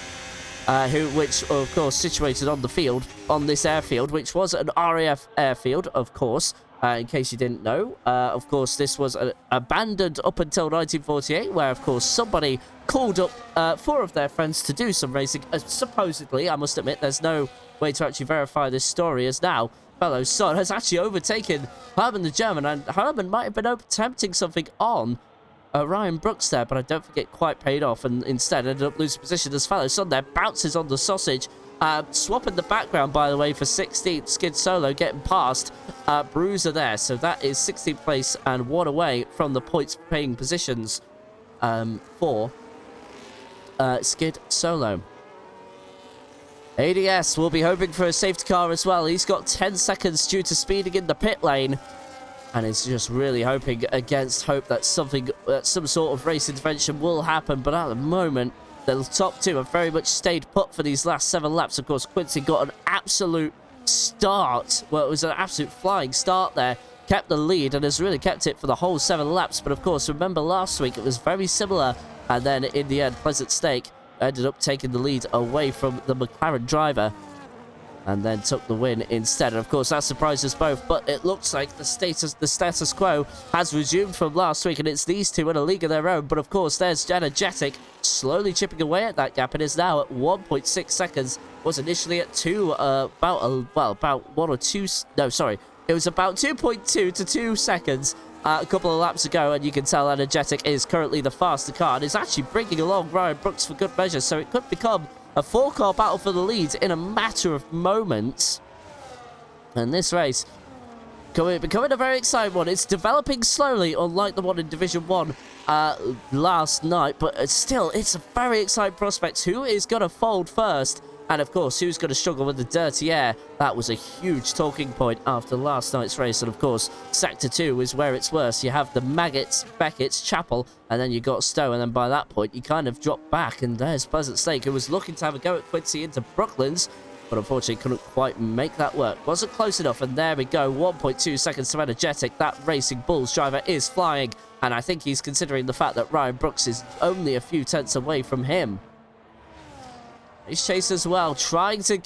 which, of course, situated on the field, on this airfield, which was an RAF airfield, of course, in case you didn't know. Of course, this was abandoned up until 1948, where, of course, somebody called up 4 of their friends to do some racing. Supposedly, I must admit, there's no way to actually verify this story, as now fellow son has actually overtaken Herman the German, and Herman might have been attempting something on Ryan Brooks there, but I don't think it quite paid off, and instead ended up losing position as fellow son there bounces on the sausage. Swapping the background, by the way, for 16th. Skid Solo getting past Bruiser there, so that is 16th place and 1 away from the points paying positions for Skid Solo. ADS will be hoping for a safety car as well. He's got 10 seconds due to speeding in the pit lane. And it's just really hoping against hope that some sort of race intervention will happen. But at the moment, the top 2 have very much stayed put for these last 7 laps. Of course, Quincy got an absolute start. Well, it was an absolute flying start there. Kept the lead and has really kept it for the whole 7 laps. But of course, remember last week, it was very similar. And then in the end, Pleasant Stake ended up taking the lead away from the McLaren driver, and then took the win instead. And of course, that surprised us both, but it looks like the status quo has resumed from last week, and it's these two in a league of their own. But of course, there's Energetic slowly chipping away at that gap, and is now at 1.6 seconds. Was initially at 2, about 1 or 2, no, sorry. It was about 2.2 to 2 seconds a couple of laps ago, and you can tell Energetic is currently the faster car, and is actually bringing along Ryan Brooks for good measure, so it could become a 4-car battle for the lead in a matter of moments. And this race becoming a very exciting one. It's developing slowly, unlike the one in Division 1 last night. But still, it's a very exciting prospect. Who is going to fold first? And of course, who's going to struggle with the dirty air? That was a huge talking point after last night's race. And of course, Sector 2 is where it's worse. You have the Maggots, Beckett's, Chapel, and then you got Stowe. And then by that point, you kind of drop back. And there's Pleasant Stake, who was looking to have a go at Quincy into Brooklands, but unfortunately couldn't quite make that work. Wasn't close enough. And there we go, 1.2 seconds to Energetic. That Racing Bulls driver is flying. And I think he's considering the fact that Ryan Brooks is only a few tenths away from him. He's Chase as well, trying to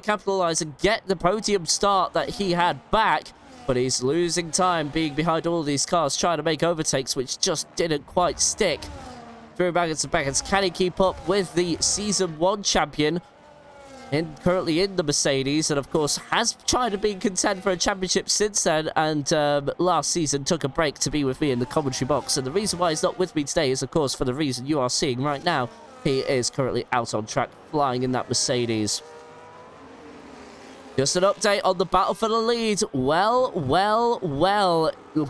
capitalize and get the podium start that he had back, but he's losing time being behind all these cars, trying to make overtakes, which just didn't quite stick. Through Maggots and Beckett's, can he keep up with the Season 1 champion, currently in the Mercedes, and of course has tried to be contend for a championship since then, and last season took a break to be with me in the commentary box. And the reason why he's not with me today is, of course, for the reason you are seeing right now. He is currently out on track, flying in that Mercedes. Just an update on the battle for the lead. Well.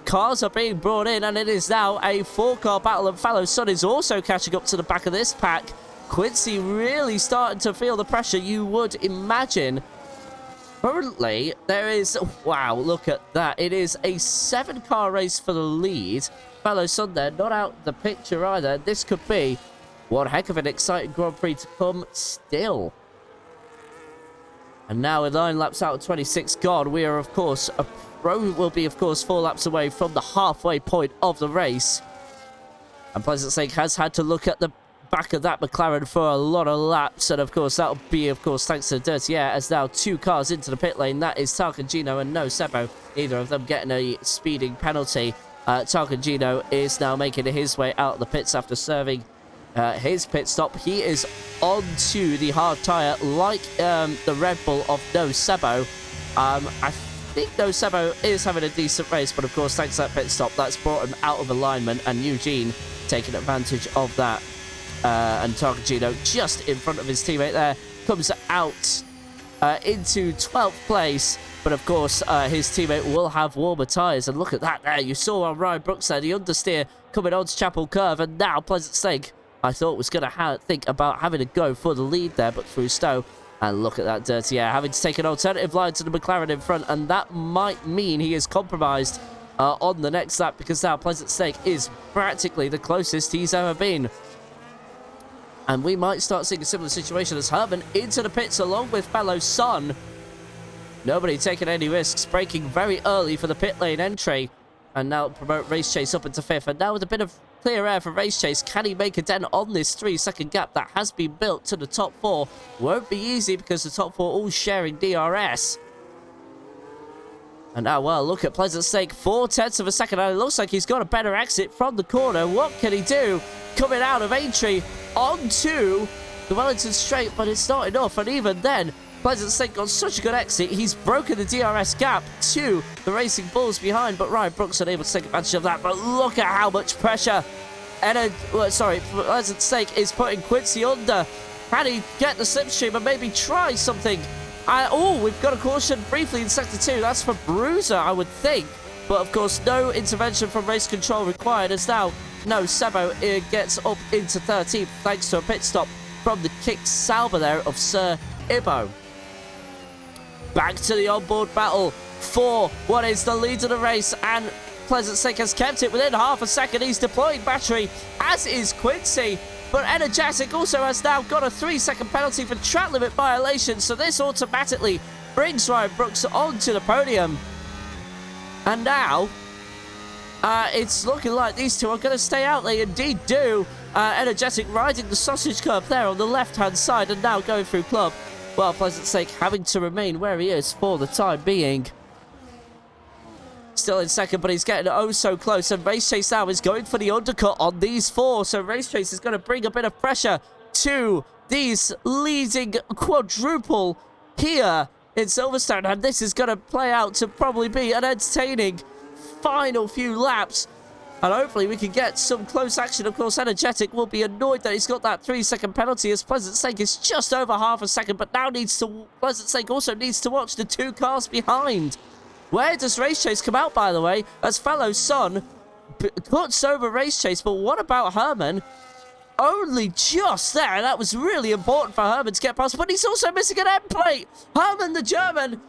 Cars are being brought in, and it is now a 4-car battle, and Fellow Sun is also catching up to the back of this pack. Quincy really starting to feel the pressure, you would imagine. Currently, there is... Wow, look at that. It is a 7-car race for the lead. Fellow Sun there, not out the picture either. This could be one heck of an exciting Grand Prix to come still. And now with 9 laps out of 26 gone, we are, of course, will be, of course, 4 laps away from the halfway point of the race. And Pleasant Lake has had to look at the back of that McLaren for a lot of laps. And, of course, that'll be, of course, thanks to the dirty air, as now 2 cars into the pit lane. That is Tarkangino and no Sebo. Neither of them getting a speeding penalty. Tarkangino is now making his way out of the pits after serving his pit stop. He is onto the hard tyre like the Red Bull of No Sebo. I think No Sebo is having a decent race, but of course thanks to that pit stop that's brought him out of alignment, and Eugene taking advantage of that. And Tarkangino just in front of his teammate there comes out into 12th place. But of course, his teammate will have warmer tyres. And look at that there. You saw on Ryan Brooks there, the understeer coming onto Chapel Curve. And now Pleasant Stake, I thought, was going to think about having a go for the lead there, but through Stowe. And look at that dirty air, having to take an alternative line to the McLaren in front. And that might mean he is compromised on the next lap, because now Pleasant Stake is practically the closest he's ever been. And we might start seeing a similar situation as Herman into the pits along with Fellow Sun. Nobody taking any risks, braking very early for the pit lane entry. And now promote Race Chase up into 5th. And now with a bit of clear air for Race Chase, can he make a dent on this 3-second gap that has been built to the top 4? Won't be easy because the top 4 all sharing DRS. And now, well, look at Pleasant Stake, 0.4 of a second. And it looks like he's got a better exit from the corner. What can he do? Coming out of Aintree onto the Wellington Straight, but it's not enough. And even then, Pleasant Stake got such a good exit. He's broken the DRS gap to the Racing Bulls behind, but Ryan Brooks unable to take advantage of that. But look at how much pressure Pleasant Stake is putting Quincy under. Can he get the slipstream and maybe try something? We've got a caution briefly in Sector 2. That's for Bruiser, I would think. But, of course, no intervention from race control required, as now no Sebo gets up into 13th thanks to a pit stop from the kick salver there of Sir Ibo. Back to the onboard battle for what is the lead of the race, and Pleasant Stake has kept it within half a second. He's deploying battery, as is Quincy. But Energetic also has now got a 3-second penalty for track limit violation, so this automatically brings Ryan Brooks onto the podium. And now, it's looking like these two are going to stay out. They indeed do. Energetic riding the sausage curb there on the left-hand side and now going through Club. Well, Pleasant Stake having to remain where he is for the time being. Still in second, but he's getting oh so close. And Race Chase now is going for the undercut on these 4. So Race Chase is going to bring a bit of pressure to these leading quadruple here in Silverstone. And this is going to play out to probably be an entertaining final few laps. And hopefully we can get some close action. Of course, Energetic will be annoyed that he's got that 3-second penalty, as Pleasant Stake is just over half a second. But now Pleasant Stake also needs to watch the 2 cars behind. Where does Race Chase come out, by the way, as Fellow Sun cuts over Race Chase? But what about Herman? Only just there. That was really important for Herman to get past. But he's also missing an end plate. Herman, the German,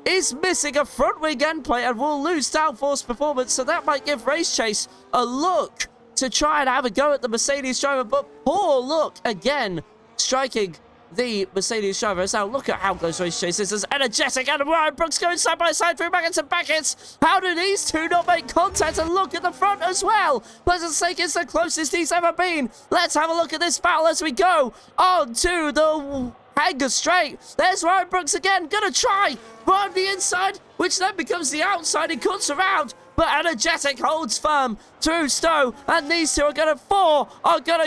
is missing a front wing end plate and will lose downforce performance. So that might give Race Chase a look to try and have a go at the Mercedes driver. But poor luck again, striking the Mercedes driver. Now look at how close Race Chase is as Energetic and Ryan Brooks going side by side through Baggins and Backets. How do these two not make contact? And look at the front as well. Pleasant Stake is the closest he's ever been. Let's have a look at this battle as we go on to the Hanger Straight. There's Ryan Brooks again, gonna try on the inside, which then becomes the outside. He cuts around, but Energetic holds firm through Stowe, and these two are gonna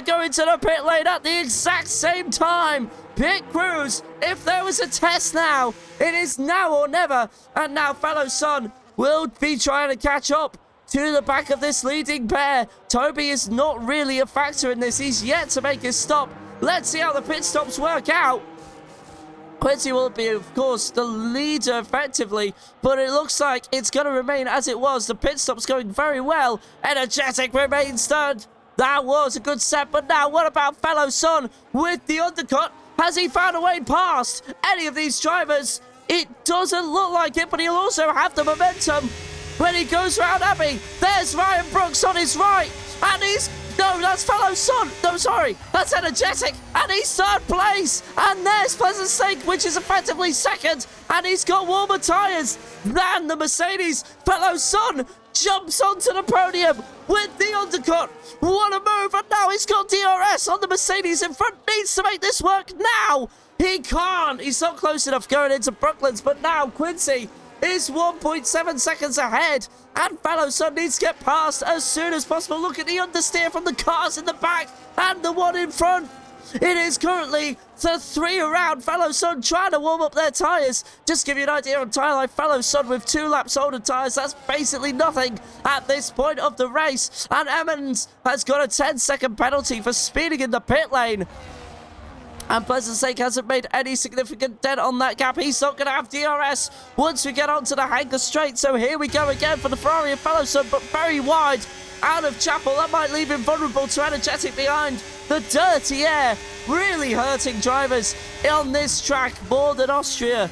go into the pit lane at the exact same time. Pit crews, if there was a test now, it is now or never. And now Fellow Sun will be trying to catch up to the back of this leading pair. Toby is not really a factor in this. He's yet to make his stop. Let's see how the pit stops work out. Quincy will be, of course, the leader effectively, but it looks like it's going to remain as it was. The pit stop's going very well. Energetic remains third. That was a good set, but now what about fellow Son with the undercut? Has he found a way past any of these drivers? It doesn't look like it, but he'll also have the momentum when he goes round Abbey. There's Ryan Brooks on his right, and he's... No, that's fellow Son. No, sorry. That's Energetic. And he's third place. And there's Pleasant Stake, which is effectively second. And he's got warmer tyres than the Mercedes. Fellow Son jumps onto the podium with the undercut. What a move. And now he's got DRS on the Mercedes in front. Needs to make this work now. He can't. He's not close enough going into Brooklands. But now Quincy is 1.7 seconds ahead, and fellow Son needs to get past as soon as possible. Look at the understeer from the cars in the back and the one in front. It is currently the 3 around. Fellow Son trying to warm up their tyres. Just give you an idea on tyre life. Fellow Son with 2 laps older tyres. That's basically nothing at this point of the race. And Emmons has got a 10-second penalty for speeding in the pit lane. And Pleasant Stake hasn't made any significant dent on that gap. He's not going to have DRS once we get onto the Hangar Straight. So here we go again for the Ferrari and fellow Son, but very wide out of Chapel. That might leave him vulnerable to Energetic behind. The dirty air really hurting drivers on this track more than Austria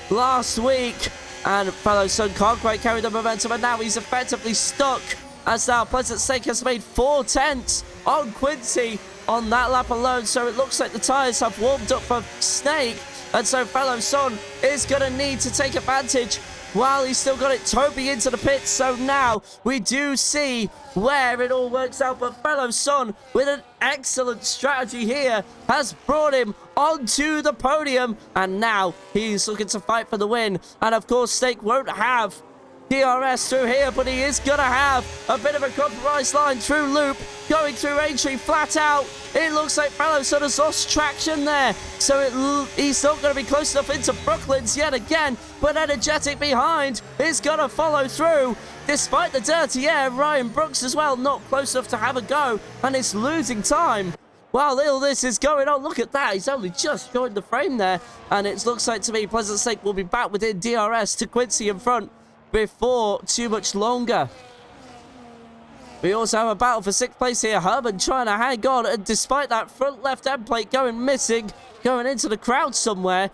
last week. And fellow Son can't quite carry the momentum, and now he's effectively stuck. As now Pleasant Stake has made 4 tenths on Quincy on that lap alone, so it looks like the tyres have warmed up for Snake, and so fellow Son is going to need to take advantage while he's still got it Toby into the pits. So now we do see where it all works out, but fellow Son with an excellent strategy here has brought him onto the podium, and now he's looking to fight for the win. And of course Snake won't have DRS through here, but he is going to have a bit of a compromise line through loop, going through Aintree flat out. It looks like fellow Son has lost traction there, so he's not going to be close enough into Brooklands yet again, but Energetic behind is going to follow through. Despite the dirty air, Ryan Brooks as well, not close enough to have a go, and it's losing time. While all this is going on, look at that. He's only just joined the frame there, and it looks like to me Pleasant Stake will be back within DRS to Quincy in front before too much longer. We also have a battle for 6th place here. Herman trying to hang on, and despite that front left end plate going missing, going into the crowd somewhere,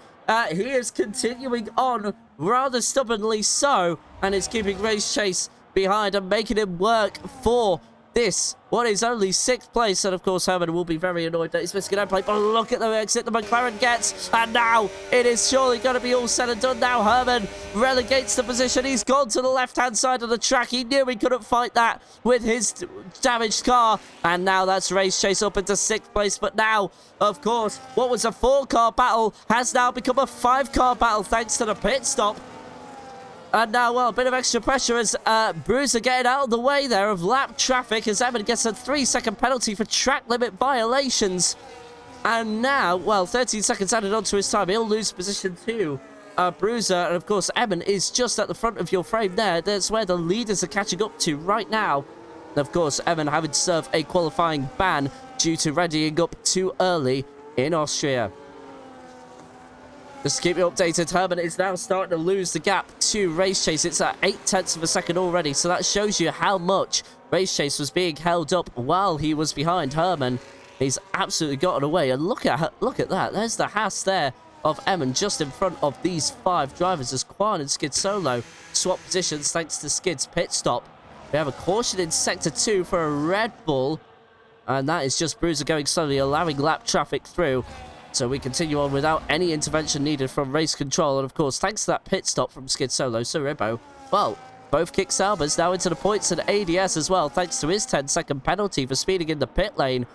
he is continuing on rather stubbornly so, and is keeping Race Chase behind and making him work for this, what is only 6th place. And of course Herman will be very annoyed that he's missing an end plate, but look at the exit the McLaren gets, and now it is surely going to be all said and done. Now Herman relegates the position. He's gone to the left hand side of the track. He knew he couldn't fight that with his damaged car, and now that's Race Chase up into 6th place. But now of course what was a 4-car battle has now become a 5-car battle thanks to the pit stop. And now, well, a bit of extra pressure as Bruiser getting out of the way there of lap traffic as Evan gets a 3-second penalty for track limit violations. And now, well, 13 seconds added onto his time. He'll lose position to Bruiser. And of course, Evan is just at the front of your frame there. That's where the leaders are catching up to right now. And of course, Evan having to serve a qualifying ban due to readying up too early in Austria. Just to keep you updated, Herman is now starting to lose the gap to Race Chase. It's at 8 tenths of a second already, so that shows you how much Race Chase was being held up while he was behind Herman. He's absolutely gotten away, and look at that. There's the Haas there of Emin just in front of these 5 drivers as Quan and Skid Solo swap positions thanks to Skid's pit stop. We have a caution in Sector 2 for a Red Bull, and that is just Bruiser going slowly, allowing lap traffic through. So we continue on without any intervention needed from race control. And of course, thanks to that pit stop from Skid Solo, Sorebo, well, both kick Salbers now into the points and ADS as well, thanks to his 10-second penalty for speeding in the pit lane.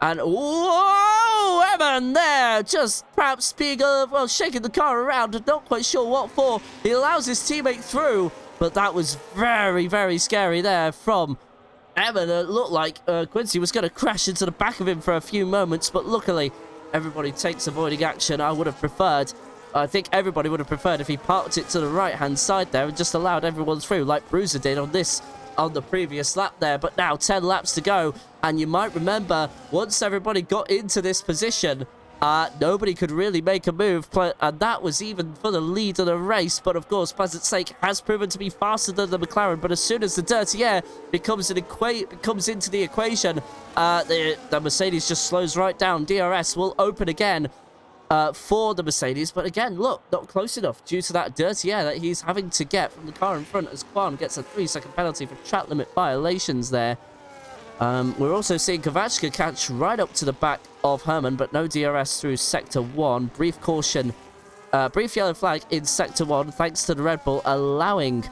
And whoa, Evan there, just perhaps being, well, shaking the car around and not quite sure what for. He allows his teammate through, but that was very, very scary there from Evan. It looked like Quincy was going to crash into the back of him for a few moments, but luckily everybody takes avoiding action. I would have preferred, I think everybody would have preferred if he parked it to the right-hand side there and just allowed everyone through like Bruiser did on the previous lap there. But now 10 laps to go, and you might remember once everybody got into this position, Nobody could really make a move, and that was even for the lead of the race. But of course, Pleasant Stake has proven to be faster than the McLaren. But as soon as the dirty air comes into the equation, the Mercedes just slows right down. DRS will open again for the Mercedes. But again, look, not close enough due to that dirty air that he's having to get from the car in front, as Kwan gets a 3-second penalty for track limit violations there. We're also seeing Kvachka catch right up to the back of Herman, but no DRS through Sector 1. Brief caution, brief yellow flag in Sector 1, thanks to the Red Bull allowing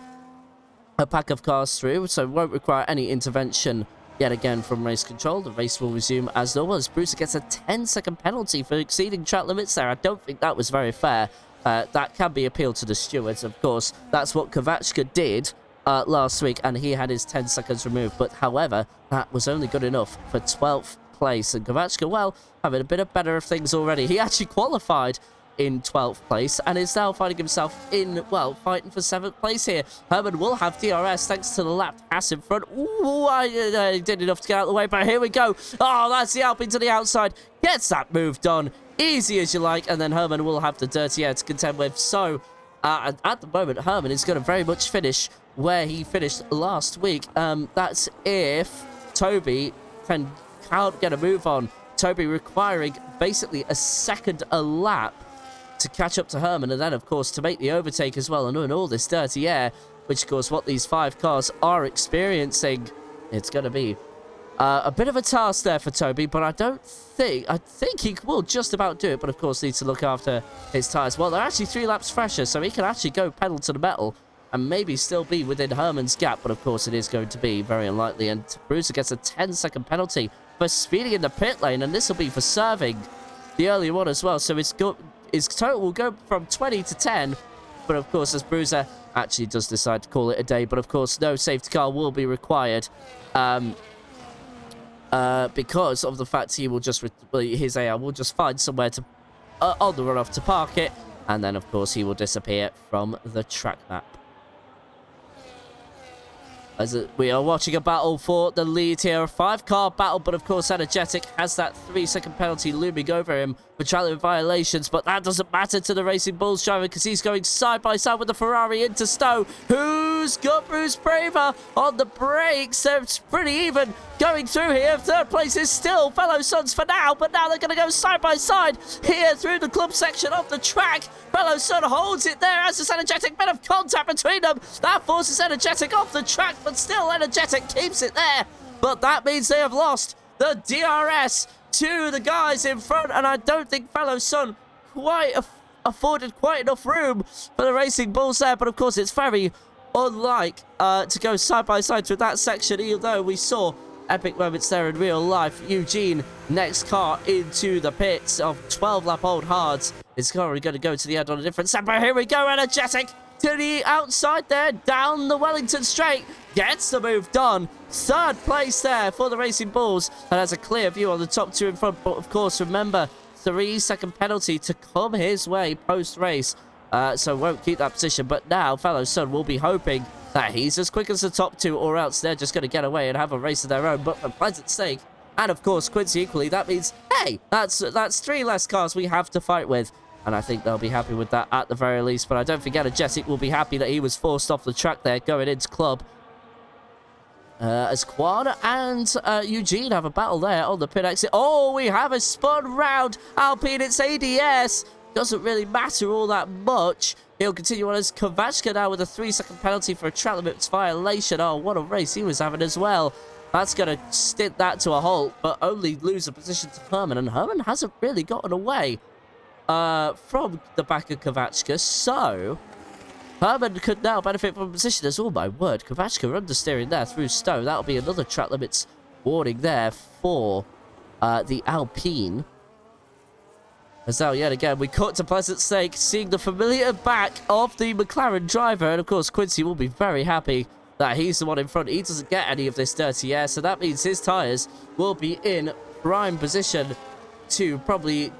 a pack of cars through, so won't require any intervention yet again from race control. The race will resume as normal as Bruiser gets a 10-second penalty for exceeding track limits there. I don't think that was very fair. That can be appealed to the stewards, of course. That's what Kvachka did last week, and he had his 10 seconds removed. But however, that was only good enough for 12th place. And Kvachka, well, having a bit of better of things already. He actually qualified in 12th place and is now finding himself in, well, fighting for 7th place here. Herman will have DRS thanks to the lapped pass in front. Ooh, I did enough to get out of the way, but here we go. Oh, that's the Alpine to the outside. Gets that move done. Easy as you like, and then Herman will have the dirty air to contend with. So, at the moment, Herman is going to very much finish where he finished last week. That's if Toby can't get a move on. Toby requiring basically a second a lap to catch up to Herman, and then of course to make the overtake as well, and doing all this dirty air, which of course what these 5 cars are experiencing. It's going to be a bit of a task there for Toby, but I think he will just about do it, but of course needs to look after his tyres. Well, they're actually 3 laps fresher, so he can actually go pedal to the metal and maybe still be within Herman's gap, but of course it is going to be very unlikely, and Bruiser gets a 10-second penalty for speeding in the pit lane, and this will be for serving the earlier one as well, so his total will go from 20 to 10, but of course as Bruiser actually does decide to call it a day, but of course no safety car will be required because of the fact he will just, his AR will just find somewhere to on the runoff to park it, and then of course he will disappear from the track map. As we are watching a battle for the lead here, a 5-car battle, but of course Energetic has that 3-second penalty looming over him for track limit violations, but that doesn't matter to the Racing Bulls driver because he's going side by side with the Ferrari into Stowe, who's got Bruce Braver on the brakes. So it's pretty even going through here. 3rd place is still Fellow Sons for now, but now they're going to go side by side here through the club section of the track. Fellow Son holds it there as this Energetic, bit of contact between them. That forces Energetic off the track, but still Energetic keeps it there. But that means they have lost the DRS to the guys in front, and I don't think Fellow Son quite afforded quite enough room for the Racing Bulls there, but of course it's very unlike to go side by side through that section, even though we saw epic moments there in real life. Eugene, next car into the pits of 12-lap-old hards. It's currently going to go to the end on a different set, but here we go, Energetic to the outside there, down the Wellington straight, gets the move done. 3rd place there for the Racing Bulls, and has a clear view on the top 2 in front, but of course remember, 3-second penalty to come his way post-race, so won't keep that position, but now Fellow Son will be hoping that he's as quick as the top 2, or else they're just going to get away and have a race of their own. But for Pleasant Stake, and of course Quincy equally, that means, hey, that's 3 less cars we have to fight with. And I think they'll be happy with that at the very least. But I don't think Energetic will be happy that he was forced off the track there going into club. As Kwan and Eugene have a battle there on the pit exit. Oh, we have a spun round Alpine. It's ADS. Doesn't really matter all that much. He'll continue on as Kvachka now with a 3-second penalty for a track limits violation. Oh, what a race he was having as well. That's going to stint that to a halt, but only lose a position to Herman. And Herman hasn't really gotten away from the back of Kvachka, so Herman could now benefit from a position as, oh my word, Kvachka understeering there through Stowe. That'll be another track limits warning there for the Alpine. As now, yet again, we cut to Pleasant Stake, seeing the familiar back of the McLaren driver, and of course Quincy will be very happy that he's the one in front. He doesn't get any of this dirty air, so that means his tyres will be in prime position to probably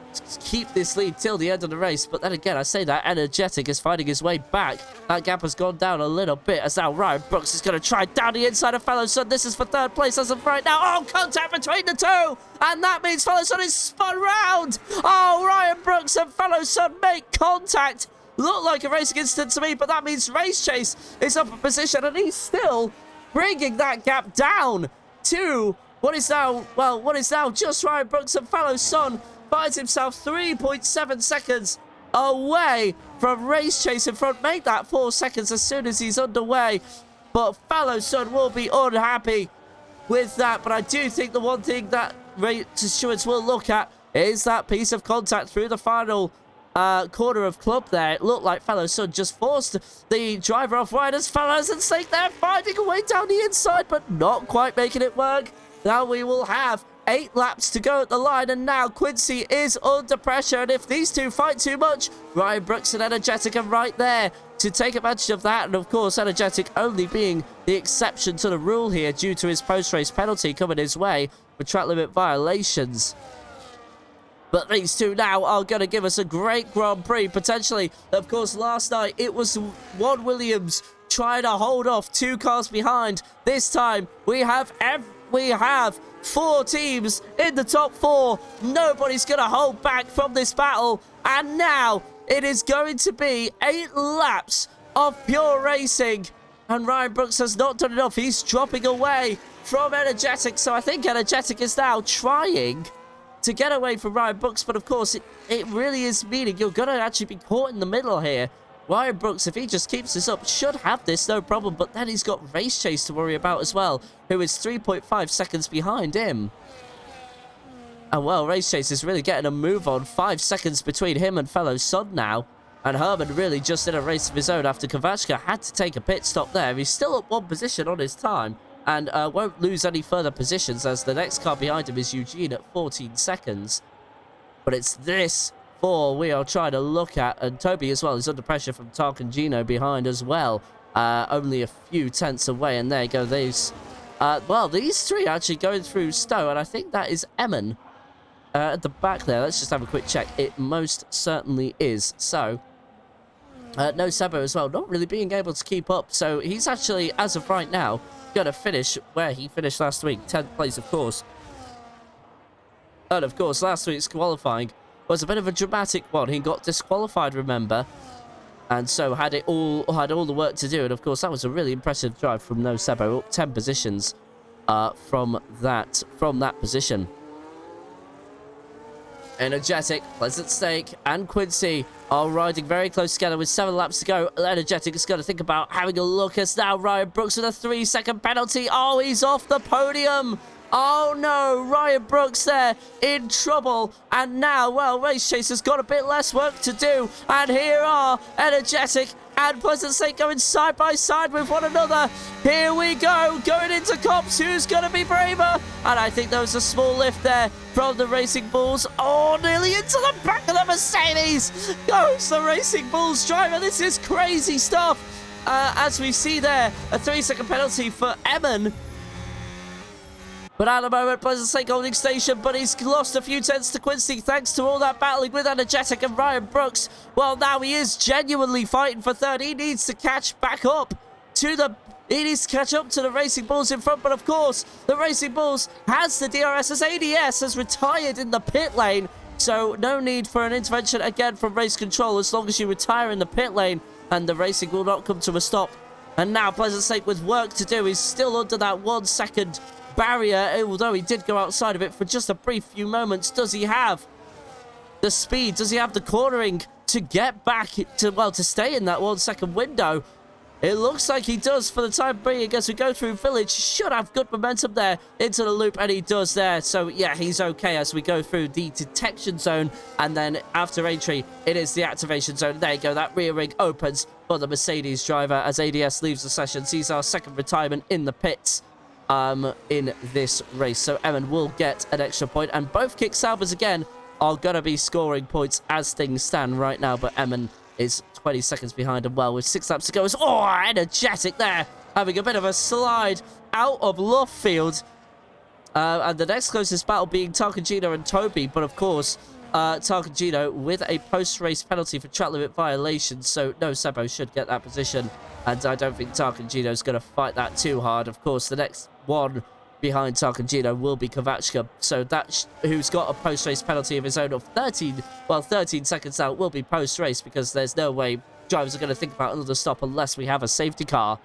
keep this lead till the end of the race. But then again, I say that Energetic is finding his way back. That gap has gone down a little bit as now Ryan Brooks is going to try down the inside of Fellow Sun. This is for third place as of right now. Oh, contact between the two. And that means Fellow Sun is spun round. Oh, Ryan Brooks and Fellow Sun make contact. Looked like a racing incident to me, but that means Race Chase is up in position and he's still bringing that gap down to what is now just Ryan Brooks, and Fellow Sun finds himself 3.7 seconds away from Race Chase in front. Make that 4 seconds as soon as he's underway. But Fellow Sun will be unhappy with that. But I do think the one thing that race stewards will look at is that piece of contact through the final corner of club there. It looked like Fellow Sun just forced the driver off right as Fellows and Snake there finding a way down the inside, but not quite making it work. Now we will have 8 laps to go at the line, and now Quincy is under pressure, and if these two fight too much, Ryan Brooks and Energetic are right there to take advantage of that. And of course, Energetic only being the exception to the rule here due to his post-race penalty coming his way for track limit violations. But these two now are going to give us a great Grand Prix, potentially. Of course, last night, it was Juan Williams trying to hold off 2 cars behind. This time, we have 4 teams in the top 4. Nobody's going to hold back from this battle. And now, it is going to be 8 laps of pure racing. And Ryan Brooks has not done enough. He's dropping away from Energetic. So I think Energetic is now trying to get away from Ryan Brooks, but of course it really is meaning you're going to actually be caught in the middle here. Ryan Brooks, if he just keeps this up, should have this no problem, but then he's got Race Chase to worry about as well, who is 3.5 seconds behind him. And well, Race Chase is really getting a move on. 5 seconds between him and Fellow Sun now, and Herman really just in a race of his own after Kovachka had to take a pit stop there. He's still up 1 position on his time, and won't lose any further positions as the next car behind him is Eugene at 14 seconds. But it's this 4 we are trying to look at. And Toby as well is under pressure from Tark and Gino behind as well. Only a few tenths away. And there you go. These 3 actually going through Stowe. And I think that is Emin at the back there. Let's just have a quick check. It most certainly is. So no Sebo as well. Not really being able to keep up. So he's actually, as of right now, going to finish where he finished last week, 10th place, of course. And of course, last week's qualifying was a bit of a dramatic one. He got disqualified, remember, and so had all the work to do. And of course, that was a really impressive drive from No Sebo, up 10 positions from that position. Energetic, Pleasant Stake, and Quincy are riding very close together with 7 laps to go. Energetic is going to think about having a look as now Ryan Brooks with a 3-second penalty. Oh, he's off the podium. Oh no, Ryan Brooks there in trouble. And now, well, Race Chase has got a bit less work to do. And here are Energetic and Pleasant State going side by side with one another. Here we go, going into Cops. Who's going to be braver? And I think there was a small lift there from the Racing Bulls. Oh, nearly into the back of the Mercedes. Goes the Racing Bulls driver. This is crazy stuff. As we see there, a 3-second penalty for Emin. But at the moment, Pleasant State holding station, but he's lost a few tenths to Quincy thanks to all that battling with Energetic and Ryan Brooks. Well, now he is genuinely fighting for third. He needs to catch back up to the... He needs to catch up to the Racing Bulls in front, but of course, the Racing Bulls has the DRS as ADS has retired in the pit lane. So no need for an intervention again from race control as long as you retire in the pit lane and the racing will not come to a stop. And now Pleasant State with work to do. He's still under that 1 second barrier, although he did go outside of it for just a brief few moments. Does he have the speed? Does he have the cornering to get back to, well, to stay in that 1 second window? It looks like he does for the time being as we go through Village. Should have good momentum there into the loop, and he does there. So, yeah, he's okay as we go through the detection zone. And then after entry, it is the activation zone. There you go. That rear ring opens for the Mercedes driver as ADS leaves the session. Sees our second retirement in the pits in this race. So Emin will get an extra point, and both Kick Saubers again are going to be scoring points as things stand right now, but Emin is 20 seconds behind him. Well, with 6 laps to go, it's Energetic there, having a bit of a slide out of Loftfield. And the next closest battle being Tarkagino and Toby, but of course, Tarkangino with a post-race penalty for track limit violation, so no Sebo should get that position, and I don't think Tarkangino's going to fight that too hard. Of course, the next one behind Tarkangino will be Kovachka, so that who's got a post-race penalty of his own of 13 seconds out will be post-race, because there's no way drivers are going to think about another stop unless we have a safety car.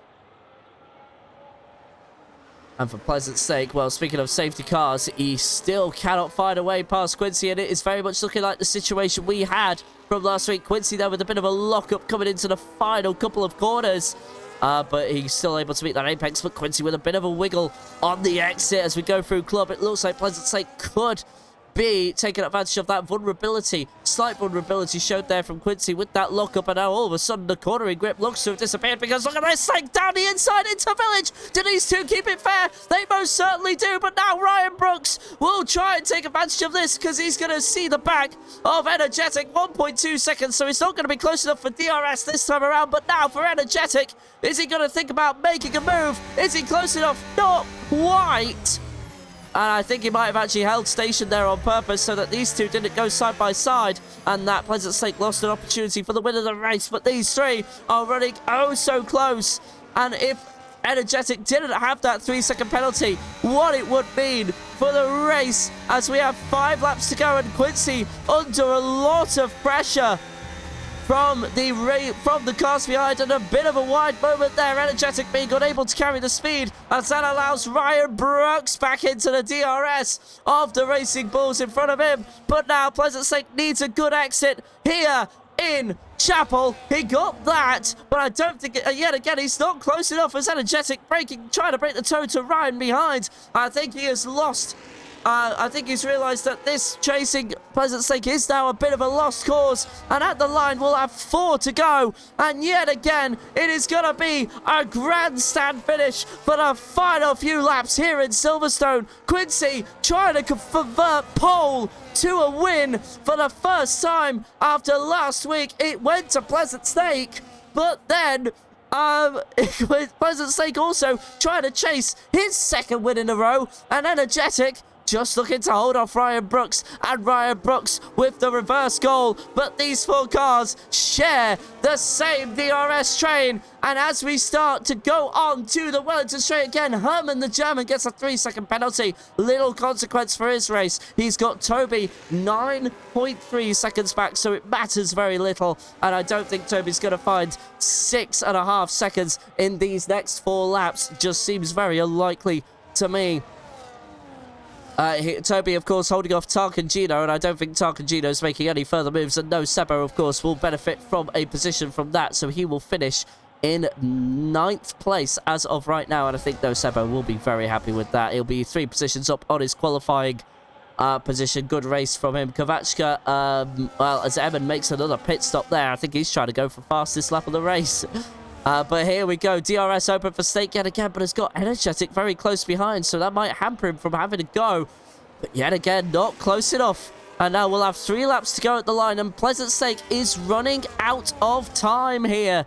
And for Pleasant's sake, well, speaking of safety cars, he still cannot find a way past Quincy, and it is very much looking like the situation we had from last week. Quincy there with a bit of a lock-up coming into the final couple of corners. But he's still able to meet that apex, but Quincy with a bit of a wiggle on the exit as we go through Club. It looks like Pleasant's sake could be taking advantage of that vulnerability. Slight vulnerability showed there from Quincy with that lockup, and now all of a sudden the cornering grip looks to have disappeared, because look at this thing down the inside into Village. Do these two keep it fair? They most certainly do, but now Ryan Brooks will try and take advantage of this, because he's going to see the back of Energetic. 1.2 seconds, so it's not going to be close enough for DRS this time around, but now for Energetic, is he going to think about making a move? Is he close enough? Not quite. And I think he might have actually held station there on purpose so that these two didn't go side by side, and that Pleasant Sake lost an opportunity for the win of the race. But these three are running oh so close, and if Energetic didn't have that 3-second penalty, what it would mean for the race, as we have 5 laps to go and Quincy under a lot of pressure from the cars behind, and a bit of a wide moment there. Energetic being unable to carry the speed, as that allows Ryan Brooks back into the DRS of the Racing Bulls in front of him. But now Pleasant Sake needs a good exit here in Chapel. He got that, but I don't think, yet again, he's not close enough as Energetic trying to break the toe to Ryan behind. I think he has lost. I think he's realised that this chasing Pleasant Sake is now a bit of a lost cause, and at the line we'll have 4 to go, and yet again it is going to be a grandstand finish for the final few laps here in Silverstone. Quincy trying to convert pole to a win for the first time after last week. It went to Pleasant Sake, but then Pleasant Sake also trying to chase his second win in a row, and Energetic just looking to hold off Ryan Brooks, and Ryan Brooks with the reverse goal. But these 4 cars share the same DRS train, and as we start to go on to the Wellington Straight again, Herman the German gets a 3-second penalty. Little consequence for his race. He's got Toby 9.3 seconds back, so it matters very little, and I don't think Toby's going to find 6.5 seconds in these next 4 laps. Just seems very unlikely to me. Toby, of course, holding off Tarkangino, and I don't think Tarkangino's making any further moves, and no Sebo, of course, will benefit from a position from that, so he will finish in 9th place as of right now, and I think no Sebo will be very happy with that. He'll be 3 positions up on his qualifying position. Good race from him. Kovachka, well, as Evan makes another pit stop there, I think he's trying to go for fastest lap of the race. But here we go. DRS open for Stake yet again, but has got Energetic very close behind, so that might hamper him from having to go. But yet again, not close enough. And now we'll have 3 laps to go at the line, and Pleasant Sake is running out of time here.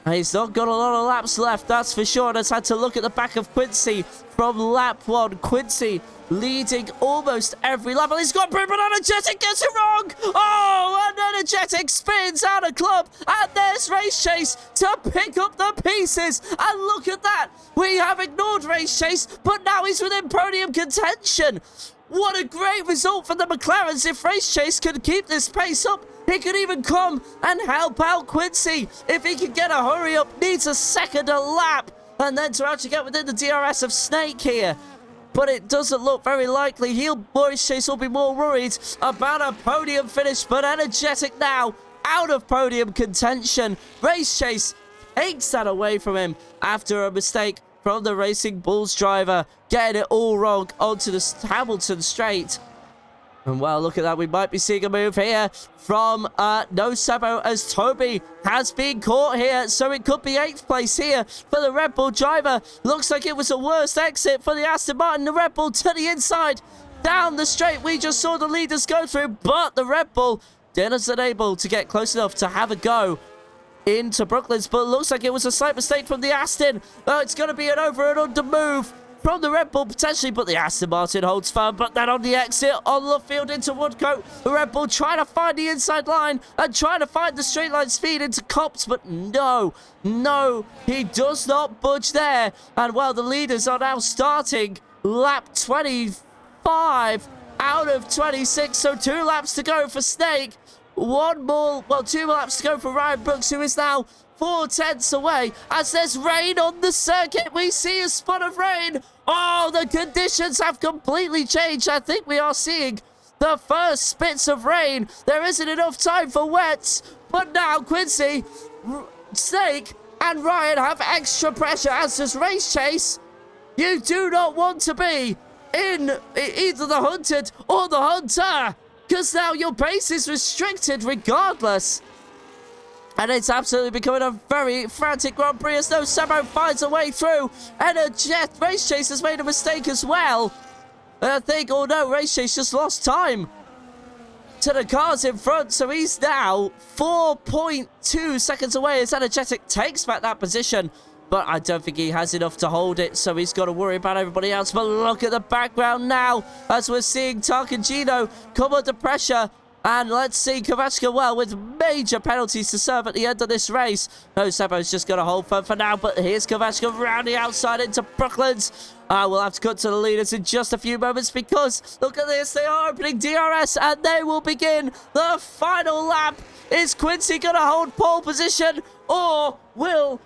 He's not got a lot of laps left, that's for sure. And has had to look at the back of Quincy from lap 1. Quincy leading almost every lap. And he's got Bruce, but Energetic gets it wrong. Oh, and Energetic spins out of Club. And there's Race Chase to pick up the pieces. And look at that. We have ignored Race Chase, but now he's within podium contention. What a great result for the McLarens. If Race Chase can keep this pace up, he could even come and help out Quincy. If he can get a hurry up, needs a second a lap, and then to actually get within the DRS of Snake here. But it doesn't look very likely. Race Chase will be more worried about a podium finish, but Energetic now out of podium contention. Race Chase takes that away from him after a mistake from the Racing Bulls driver, getting it all wrong onto the Hamilton straight. And well, look at that. We might be seeing a move here from No Sebo, as Toby has been caught here. So it could be 8th place here for the Red Bull driver. Looks like it was a worst exit for the Aston Martin. The Red Bull to the inside, down the straight. We just saw the leaders go through, but the Red Bull wasn't able to get close enough to have a go into Brooklands. But it looks like it was a slight mistake from the Aston. Oh, it's going to be an over and under move from the Red Bull potentially, but the Aston Martin holds firm. But then on the exit, on the field into Woodcote, the Red Bull trying to find the inside line and trying to find the straight line speed into Copse, but no, he does not budge there. And well, the leaders are now starting lap 25 out of 26, so 2 laps to go for Snake. 2 laps to go for Ryan Brooks, who is now 4 tenths away. As there's rain on the circuit, we see a spot of rain. Oh, the conditions have completely changed. I think we are seeing the first spits of rain. There isn't enough time for wets, but now Quincy, Snake, and Ryan have extra pressure as does Race Chase. You do not want to be in either the hunted or the hunter, because now your pace is restricted regardless. And it's absolutely becoming a very frantic Grand Prix as though Sebo finds a way through. And Race Chase has made a mistake as well. I think, oh no, Race Chase just lost time to the cars in front. So he's now 4.2 seconds away as Energetic takes back that position. But I don't think he has enough to hold it, so he's got to worry about everybody else. But look at the background now as we're seeing Tarkangino come under pressure. And let's see Kovachka, well, with major penalties to serve at the end of this race. No, Sebo's just going to hold firm for now, but here's Kovachka round the outside into Brooklands. We'll have to cut to the leaders in just a few moments because, look at this, they are opening DRS and they will begin the final lap. Is Quincy going to hold pole position or will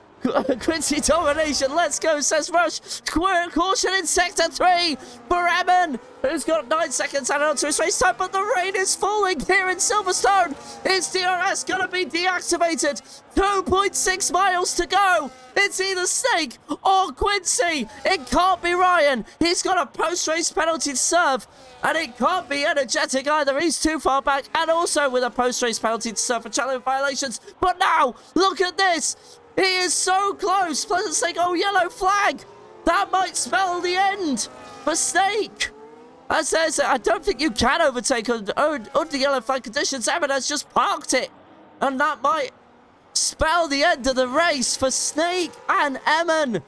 Quincy domination? Let's go, says Rush. Caution in sector 3 for Emin, who's got 9 seconds added onto his race time, but the rain is falling here in Silverstone. Is DRS going to be deactivated? 2.6 miles to go. It's either Snake or Quincy. It can't be Ryan. He's got a post-race penalty to serve. And it can't be Energetic either. He's too far back. And also with a post-race penalty to serve for challenge violations. But now, look at this. He is so close. Pleasant Snake, oh, yellow flag. That might spell the end for Snake. As there's, I don't think you can overtake under yellow flag conditions. Emin has just parked it. And that might spell the end of the race for Snake and Emin.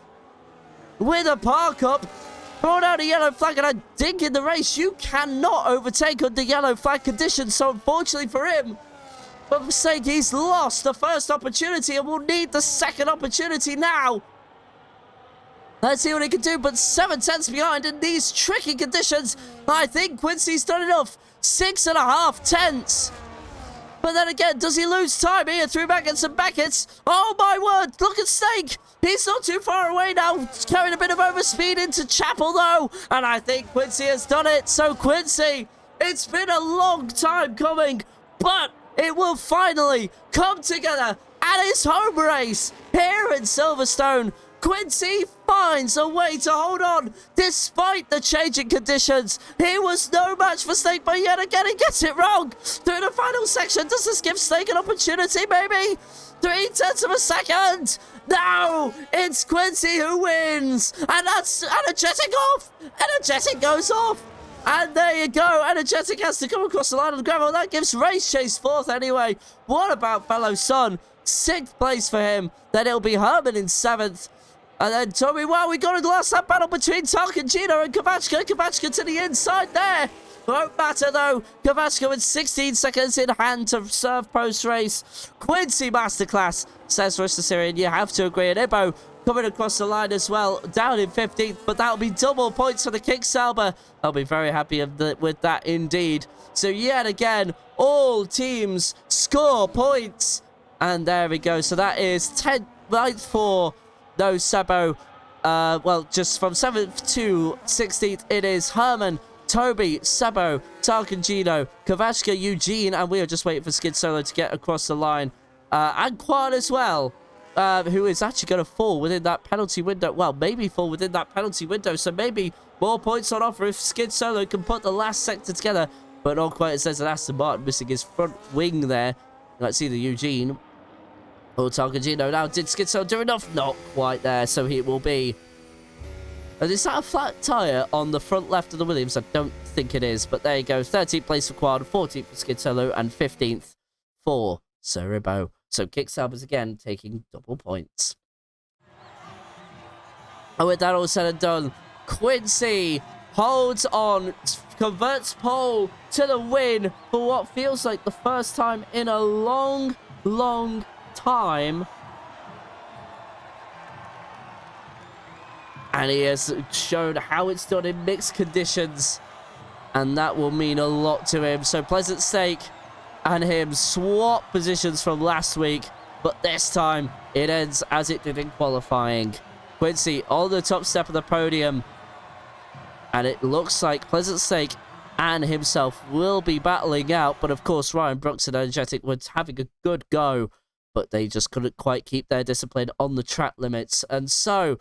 With a park up, brought out a yellow flag, and I think in the race you cannot overtake under yellow flag conditions. So unfortunately for him, but for Snake, he's lost the first opportunity and will need the second opportunity now. Let's see what he can do, but 7 tenths behind in these tricky conditions. I think Quincy's done enough. 6.5 tenths. But then again, does he lose time here through Beckett and Beckett's? Oh my word, look at Snake. He's not too far away now. Carrying a bit of overspeed into Chapel though. And I think Quincy has done it. So Quincy, it's been a long time coming, but it will finally come together at his home race here in Silverstone. Quincy finds a way to hold on despite the changing conditions. He was no match for Snake, but yet again he gets it wrong. Through the final section, does this give Snake an opportunity maybe? 3 tenths of a second. No, it's Quincy who wins. And that's Energetic off. Energetic goes off. And there you go. Energetic has to come across the line of the gravel. That gives Race Chase 4th anyway. What about fellow Son? 6th place for him. Then it'll be Herman in 7th. And then Tommy, well, we got a last lap battle between Tarkangino and Kovachka. Kovachka to the inside there. Won't matter though. Kovachka with 16 seconds in hand to serve post-race. Quincy masterclass, says Rush the Syrian. You have to agree. And Ibo coming across the line as well, down in 15th, but that'll be double points for the Kicksauber. I'll be very happy with that indeed. So yet again, all teams score points. And there we go. So that is 10th, 9th for no Sebo. Well, just from 7th to 16th, it is Herman, Toby, Sebo, Tarkangino, Kovachka, Eugene, and we are just waiting for Skid Solo to get across the line. And Quan as well. Who is actually going to fall within that penalty window. Well, maybe fall within that penalty window. So maybe more points on offer if Skid Solo can put the last sector together. But not quite. It says that Aston Martin missing his front wing there. Let's see the Eugene. Oh, Tarkangino. Now, did Skid Solo do enough? Not quite there. So he will be... Is that a flat tyre on the front left of the Williams? I don't think it is. But there you go. 13th place for Quad, 14th for Skid Solo, and 15th for Cerebro. So Kicksaubers again taking double points. And with that all said and done, Quincy holds on, converts pole to the win for what feels like the first time in a long, long time. And he has shown how it's done in mixed conditions. And that will mean a lot to him. So Pleasant Stake and him swap positions from last week. But this time, it ends as it did in qualifying. Quincy on the top step of the podium. And it looks like Pleasant Stake and himself will be battling out. But of course, Ryan Brooks and Energetic were having a good go. But they just couldn't quite keep their discipline on the track limits. And so,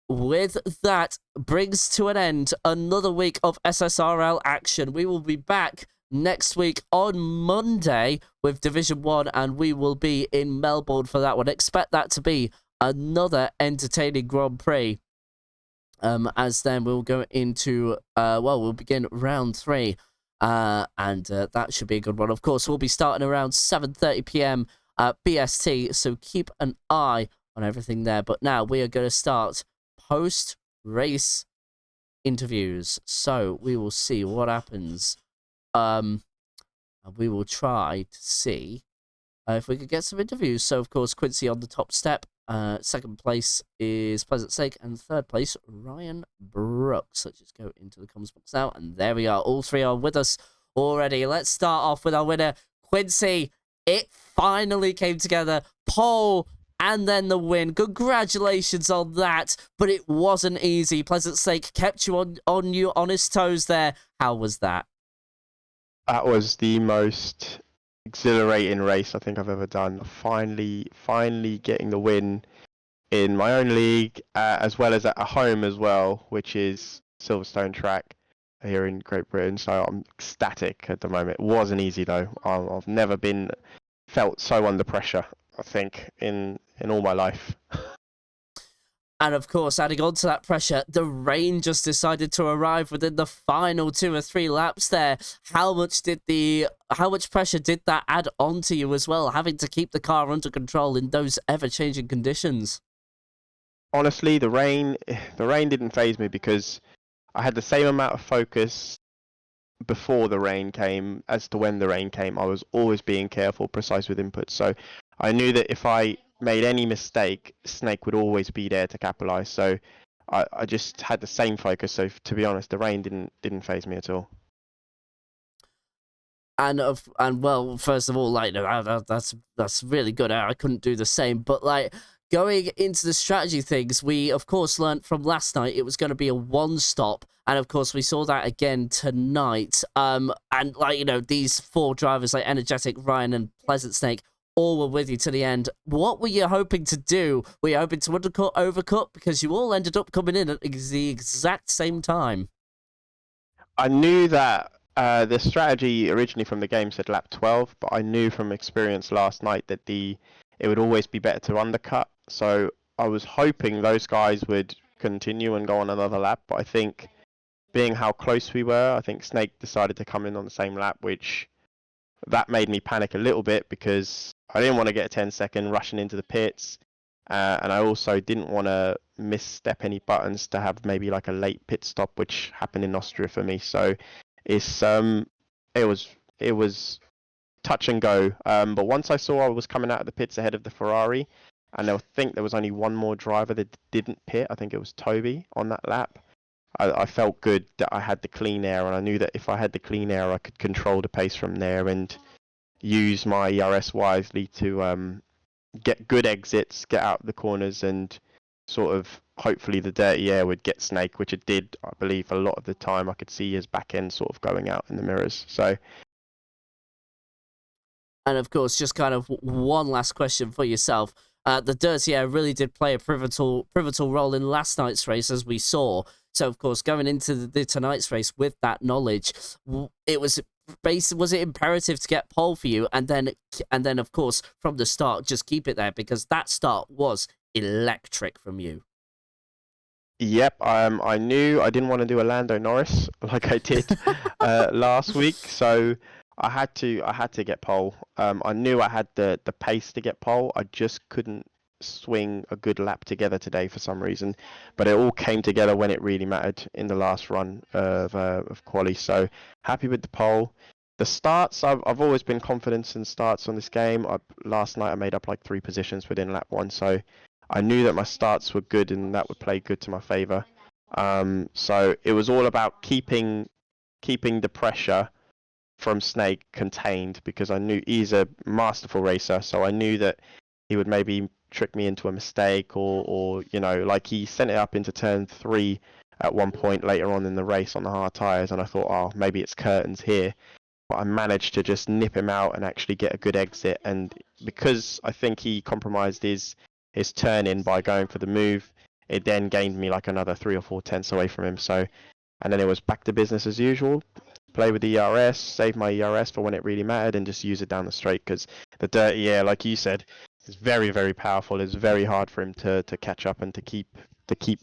with that, brings to an end another week of SSRL action. We will be back next week on Monday with Division 1, and we will be in Melbourne for that one. Expect that to be another entertaining Grand Prix. As then we'll go into, we'll begin round 3, and that should be a good one. Of course, we'll be starting around 7:30 p.m. BST, so keep an eye on everything there. But now we are going to start post-race interviews, so we will see what happens. And we will try to see if we could get some interviews. So, of course, Quincy on the top step. Second place is Pleasant Stake, and third place, Ryan Brooks. Let's just go into the comments box now, and there we are. All three are with us already. Let's start off with our winner, Quincy. It finally came together. Pole, and then the win. Congratulations on that. But it wasn't easy. Pleasant Stake kept you on his toes there. How was that? That was the most exhilarating race I think I've ever done. Finally getting the win in my own league, as well as at home as well, which is Silverstone track here in Great Britain. So I'm ecstatic at the moment. It wasn't easy though. I've never felt so under pressure, I think, in all my life. And of course, adding on to that pressure, the rain just decided to arrive within the final 2 or 3 laps there. How much pressure did that add on to you as well, having to keep the car under control in those ever-changing conditions? Honestly, the rain didn't faze me because I had the same amount of focus before the rain came as to when the rain came. I was always being careful, precise with inputs. So I knew that if I made any mistake, Snake would always be there to capitalize. So I just had the same focus. So to be honest, the rain didn't faze me at all. And well, first of all, like, that's really good. I couldn't do the same, but like, going into the strategy things, we of course learned from last night it was going to be a one stop, and of course we saw that again tonight. And like, these 4 drivers like Energetic, Ryan, and Pleasant Snake all were with you to the end. What were you hoping to do? Were you hoping to undercut, overcut? Because you all ended up coming in at the exact same time. I knew that the strategy originally from the game said lap 12, but I knew from experience last night that it would always be better to undercut. So I was hoping those guys would continue and go on another lap. But I think, being how close we were, I think Snake decided to come in on the same lap, which that made me panic a little bit because I didn't want to get a 10-second rushing into the pits. And I also didn't want to misstep any buttons to have maybe like a late pit stop, which happened in Austria for me. So it was touch and go. But once I saw I was coming out of the pits ahead of the Ferrari, and I think there was only one more driver that didn't pit. I think it was Toby on that lap. I felt good that I had the clean air, and I knew that if I had the clean air, I could control the pace from there and use my ERS wisely to get good exits, get out the corners, and sort of hopefully the dirty air would get Snake, which it did. I believe a lot of the time I could see his back end sort of going out in the mirrors. So. And of course, just kind of one last question for yourself. The dirty air really did play a pivotal role in last night's race, as we saw. So, of course, going into the tonight's race with that knowledge, was it imperative to get pole for you, and then of course from the start just keep it there, because that start was electric from you. Yep, I knew I didn't want to do a Lando Norris like I did last week, so I had to get pole. I knew I had the pace to get pole. I just couldn't swing a good lap together today for some reason, but it all came together when it really mattered in the last run of quali. So happy with the pole. The starts, I've always been confident in starts on this game. Last night I made up like 3 positions within lap 1, so I knew that my starts were good and that would play good to my favour. So it was all about keeping the pressure from Snake contained, because I knew he's a masterful racer, so I knew that he would maybe trick me into a mistake, or like he sent it up into turn 3 at one point later on in the race on the hard tyres, and I thought, oh, maybe it's curtains here. But I managed to just nip him out and actually get a good exit, and because I think he compromised his turn in by going for the move, it then gained me like another 3 or 4 tenths away from him. So, and then it was back to business as usual. Play with the ERS, save my ERS for when it really mattered, and just use it down the straight, because the dirty air, like you said, is very, very powerful. It's very hard for him to catch up and to keep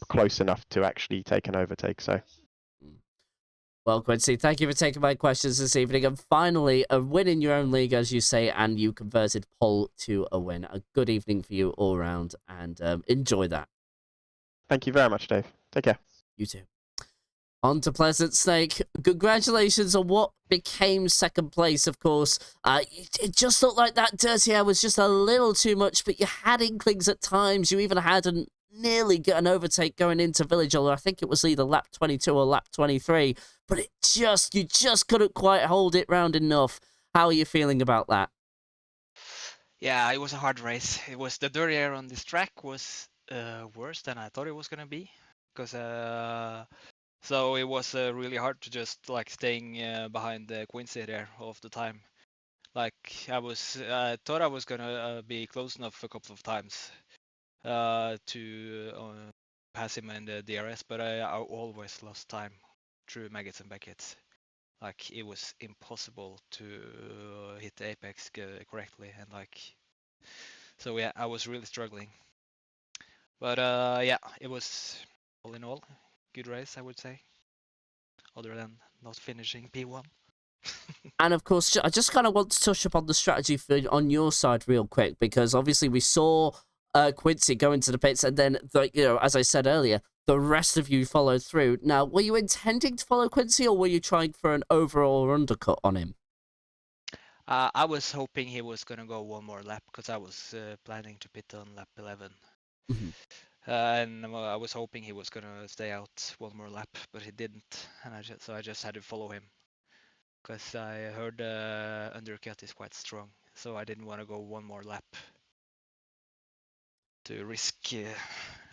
close enough to actually take an overtake. So. Well, Quincy, thank you for taking my questions this evening. And finally, a win in your own league, as you say, and you converted pole to a win. A good evening for you all round, and enjoy that. Thank you very much, Dave. Take care. You too. On to Pleasant Snake. Congratulations on what became second place, of course. It just looked like that dirty air was just a little too much, but you had inklings at times. You even had nearly get an overtake going into Village, although I think it was either lap 22 or lap 23. But you just couldn't quite hold it round enough. How are you feeling about that? Yeah, it was a hard race. It was the dirty air on this track was worse than I thought it was gonna be, because so it was really hard to just like staying behind Quincy there all of the time. Like I thought I was gonna be close enough a couple of times to pass him in the DRS, but I always lost time through Maggots and Beckett's. Like it was impossible to hit the apex correctly, and like so yeah, I was really struggling. But yeah, it was all in all good race, I would say, other than not finishing P1. And of course, I just kind of want to touch upon the strategy on your side real quick, because obviously we saw Quincy go into the pits, and then, as I said earlier, the rest of you followed through. Now, were you intending to follow Quincy, or were you trying for an overall or undercut on him? I was hoping he was going to go one more lap, because I was planning to pit on lap 11. Mm-hmm. And I was hoping he was going to stay out one more lap, but he didn't, and so I just had to follow him, because I heard undercut is quite strong, so I didn't want to go one more lap to risk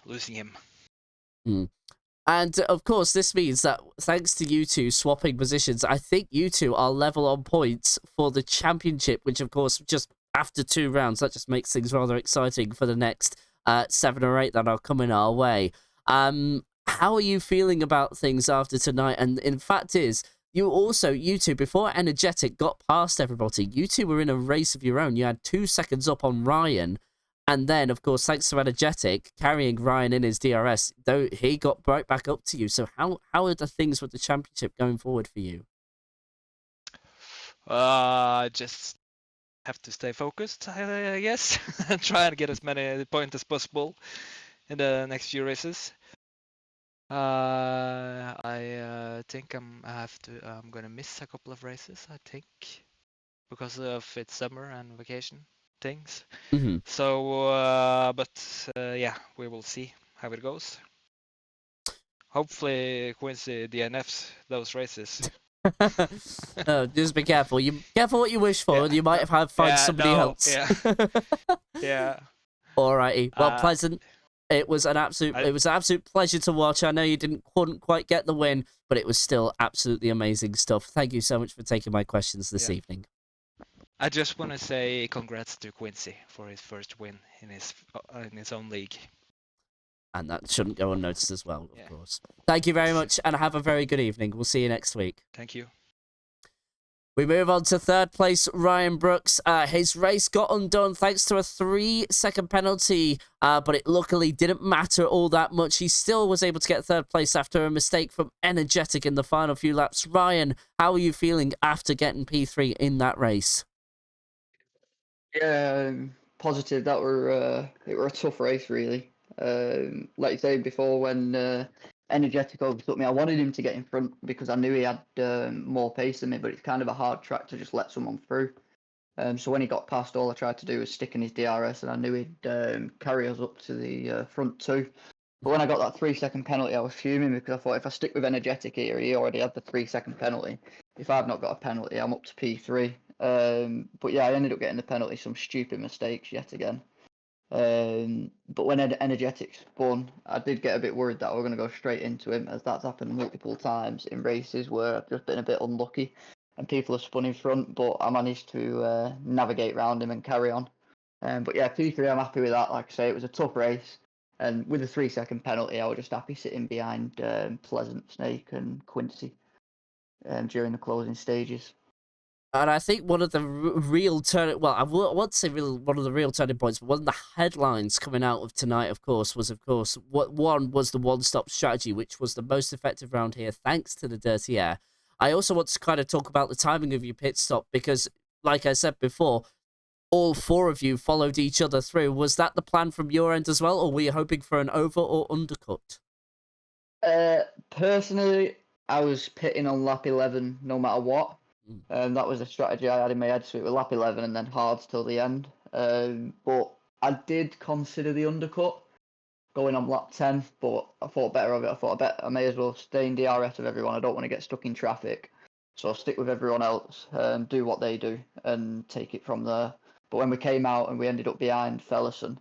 losing him. Mm. And of course, this means that thanks to you two swapping positions, I think you two are level on points for the championship, which of course, just after 2 rounds, that just makes things rather exciting for the next 7 or 8 that are coming our way. How are you feeling about things after tonight? And in fact you two, before Energetic got past everybody, you two were in a race of your own. You had 2 seconds up on Ryan. And then, of course, thanks to Energetic, carrying Ryan in his DRS, though he got right back up to you. So how are the things with the championship going forward for you? Just have to stay focused, I guess, and try and get as many points as possible in the next few races. I think I'm gonna miss a couple of races, I think, because of it's summer and vacation things. Mm-hmm. So, but yeah, we will see how it goes. Hopefully, Quincy DNFs those races. Just be careful. Careful what you wish for. Yeah, you might have to find somebody else. Yeah. Yeah. Alrighty. Well, Pleasant. It was an absolute pleasure to watch. I know you couldn't quite get the win, but it was still absolutely amazing stuff. Thank you so much for taking my questions this evening. I just want to say congrats to Quincy for his first win in his own league. And that shouldn't go unnoticed as well, of course. Thank you very much, and have a very good evening. We'll see you next week. Thank you. We move on to 3rd place, Ryan Brooks. His race got undone thanks to a 3-second penalty, but it luckily didn't matter all that much. He still was able to get 3rd place after a mistake from Energetic in the final few laps. Ryan, how are you feeling after getting P3 in that race? Yeah, positive that it were a tough race really. Like you said before, when Energetic overtook me, I wanted him to get in front because I knew he had more pace than me, but it's kind of a hard track to just let someone through. So when he got past, all I tried to do was stick in his DRS, and I knew he'd carry us up to the front two. But when I got that 3-second penalty, I was fuming because I thought if I stick with Energetic here, he already had the 3-second penalty. If I've not got a penalty, I'm up to P3. But yeah, I ended up getting the penalty, some stupid mistakes yet again. But when Energetic spun, I did get a bit worried that we were going to go straight into him, as that's happened multiple times in races where I've just been a bit unlucky and people have spun in front, but I managed to navigate around him and carry on. But yeah, P3, I'm happy with that. Like I say, it was a tough race. And with a 3-second penalty, I was just happy sitting behind Pleasant, Snake, and Quincy during the closing stages. And I think one of the real turning, well, I won't say one of the real turning points, but one of the headlines coming out of tonight, of course, what one was the one-stop strategy, which was the most effective round here, thanks to the dirty air. I also want to kind of talk about the timing of your pit stop because, like I said before, all 4 of you followed each other through. Was that the plan from your end as well, or were you hoping for an over or undercut? Personally, I was pitting on lap 11 no matter what. That was a strategy I had in my head, so it was lap 11 and then hards till the end. But I did consider the undercut going on lap 10, but I thought better of it. I thought I may as well stay in DRS with everyone. I don't want to get stuck in traffic. So I'll stick with everyone else, do what they do, and take it from there. But when we came out and we ended up behind Fellison,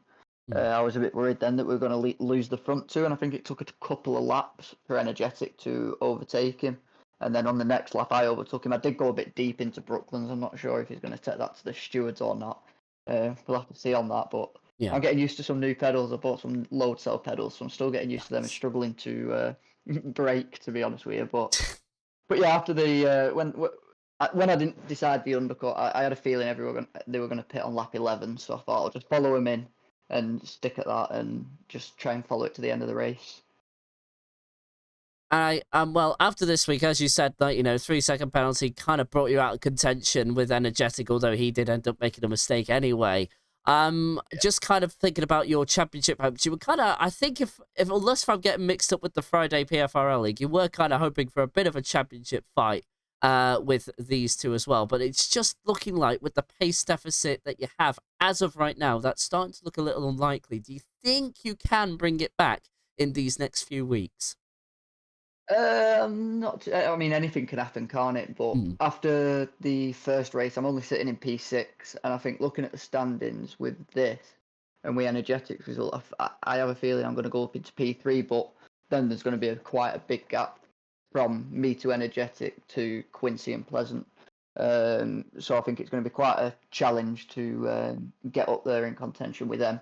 I was a bit worried then that we were going to lose the front two, and I think it took a couple of laps for Energetic to overtake him. And then on the next lap, I overtook him. I did go a bit deep into Brooklands. I'm not sure if he's going to take that to the stewards or not. We'll have to see on that. But yeah. I'm getting used to some new pedals. I bought some load cell pedals, so I'm still getting used to them and struggling to brake, to be honest with you. But yeah, after the when I didn't decide the undercut, I had a feeling they were going to pit on lap 11. So I thought I'll just follow him in and stick at that and just try and follow it to the end of the race. Well, after this week, as you said, that 3-second penalty kind of brought you out of contention with Energetic, although he did end up making a mistake anyway. Just kind of thinking about your championship hopes, you were kind of, I think, unless I'm getting mixed up with the Friday PFRL League, you were kind of hoping for a bit of a championship fight with these two as well. But it's just looking like with the pace deficit that you have as of right now, that's starting to look a little unlikely. Do you think you can bring it back in these next few weeks? Not. I mean, anything can happen, can't it? But after the first race, I'm only sitting in P6, and I think looking at the standings with this and with Energetic's result, I have a feeling I'm going to go up into P3. But then there's going to be quite a big gap from me to Energetic to Quincy and Pleasant. So I think it's going to be quite a challenge to get up there in contention with them.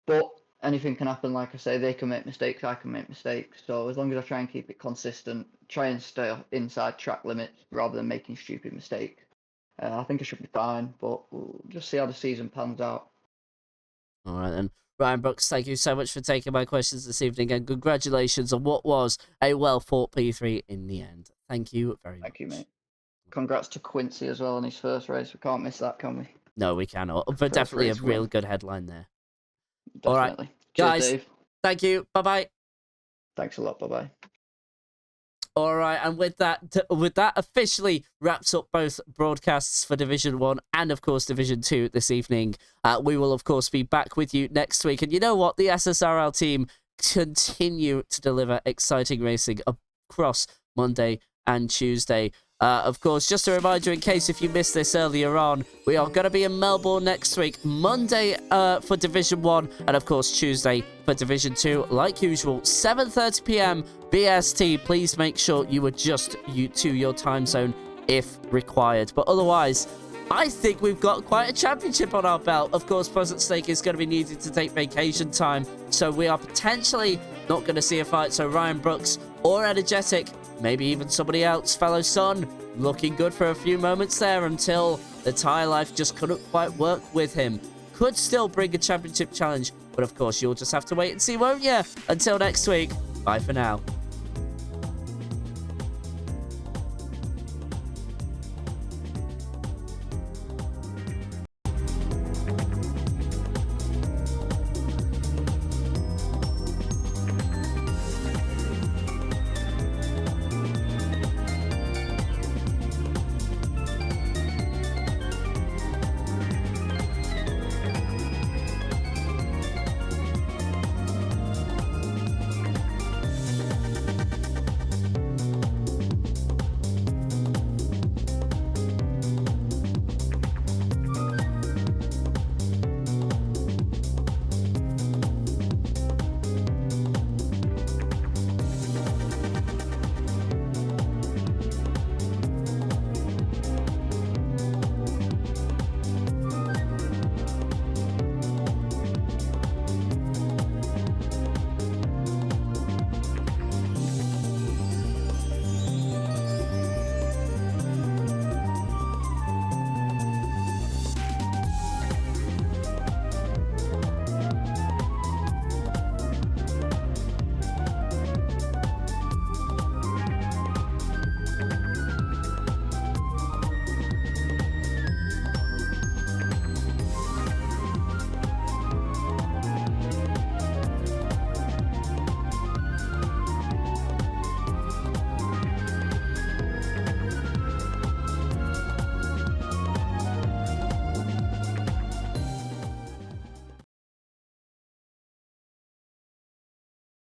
But anything can happen, like I say, they can make mistakes, I can make mistakes. So as long as I try and keep it consistent, try and stay inside track limits rather than making stupid mistakes, I think I should be fine, but we'll just see how the season pans out. All right, then. Ryan Brooks, thank you so much for taking my questions this evening, and congratulations on what was a well-fought P3 in the end. Thank you very much. Thank you, mate. Congrats to Quincy as well on his first race. We can't miss that, can we? No, we cannot. But definitely a real good headline there. Definitely. All right, cheers, guys, Dave. Thank you. Bye-bye. Thanks a lot. Bye-bye. All right, and with that officially wraps up both broadcasts for Division 1 and, of course, Division 2 this evening. We will, of course, be back with you next week. And you know what? The SSRL team continue to deliver exciting racing across Monday and Tuesday. Of course, just a reminder, in case if you missed this earlier on, we are going to be in Melbourne next week, Monday for Division 1, and of course Tuesday for Division 2. Like usual, 7:30 p.m. BST. Please make sure you adjust to your time zone if required. But otherwise, I think we've got quite a championship on our belt. Of course, Pleasant Snake is going to be needed to take vacation time, so we are potentially not going to see a fight. So Ryan Brooks or Energetic, maybe even somebody else, fellow son, looking good for a few moments there until the tyre life just couldn't quite work with him. Could still bring a championship challenge, but of course you'll just have to wait and see, won't you? Until next week, bye for now.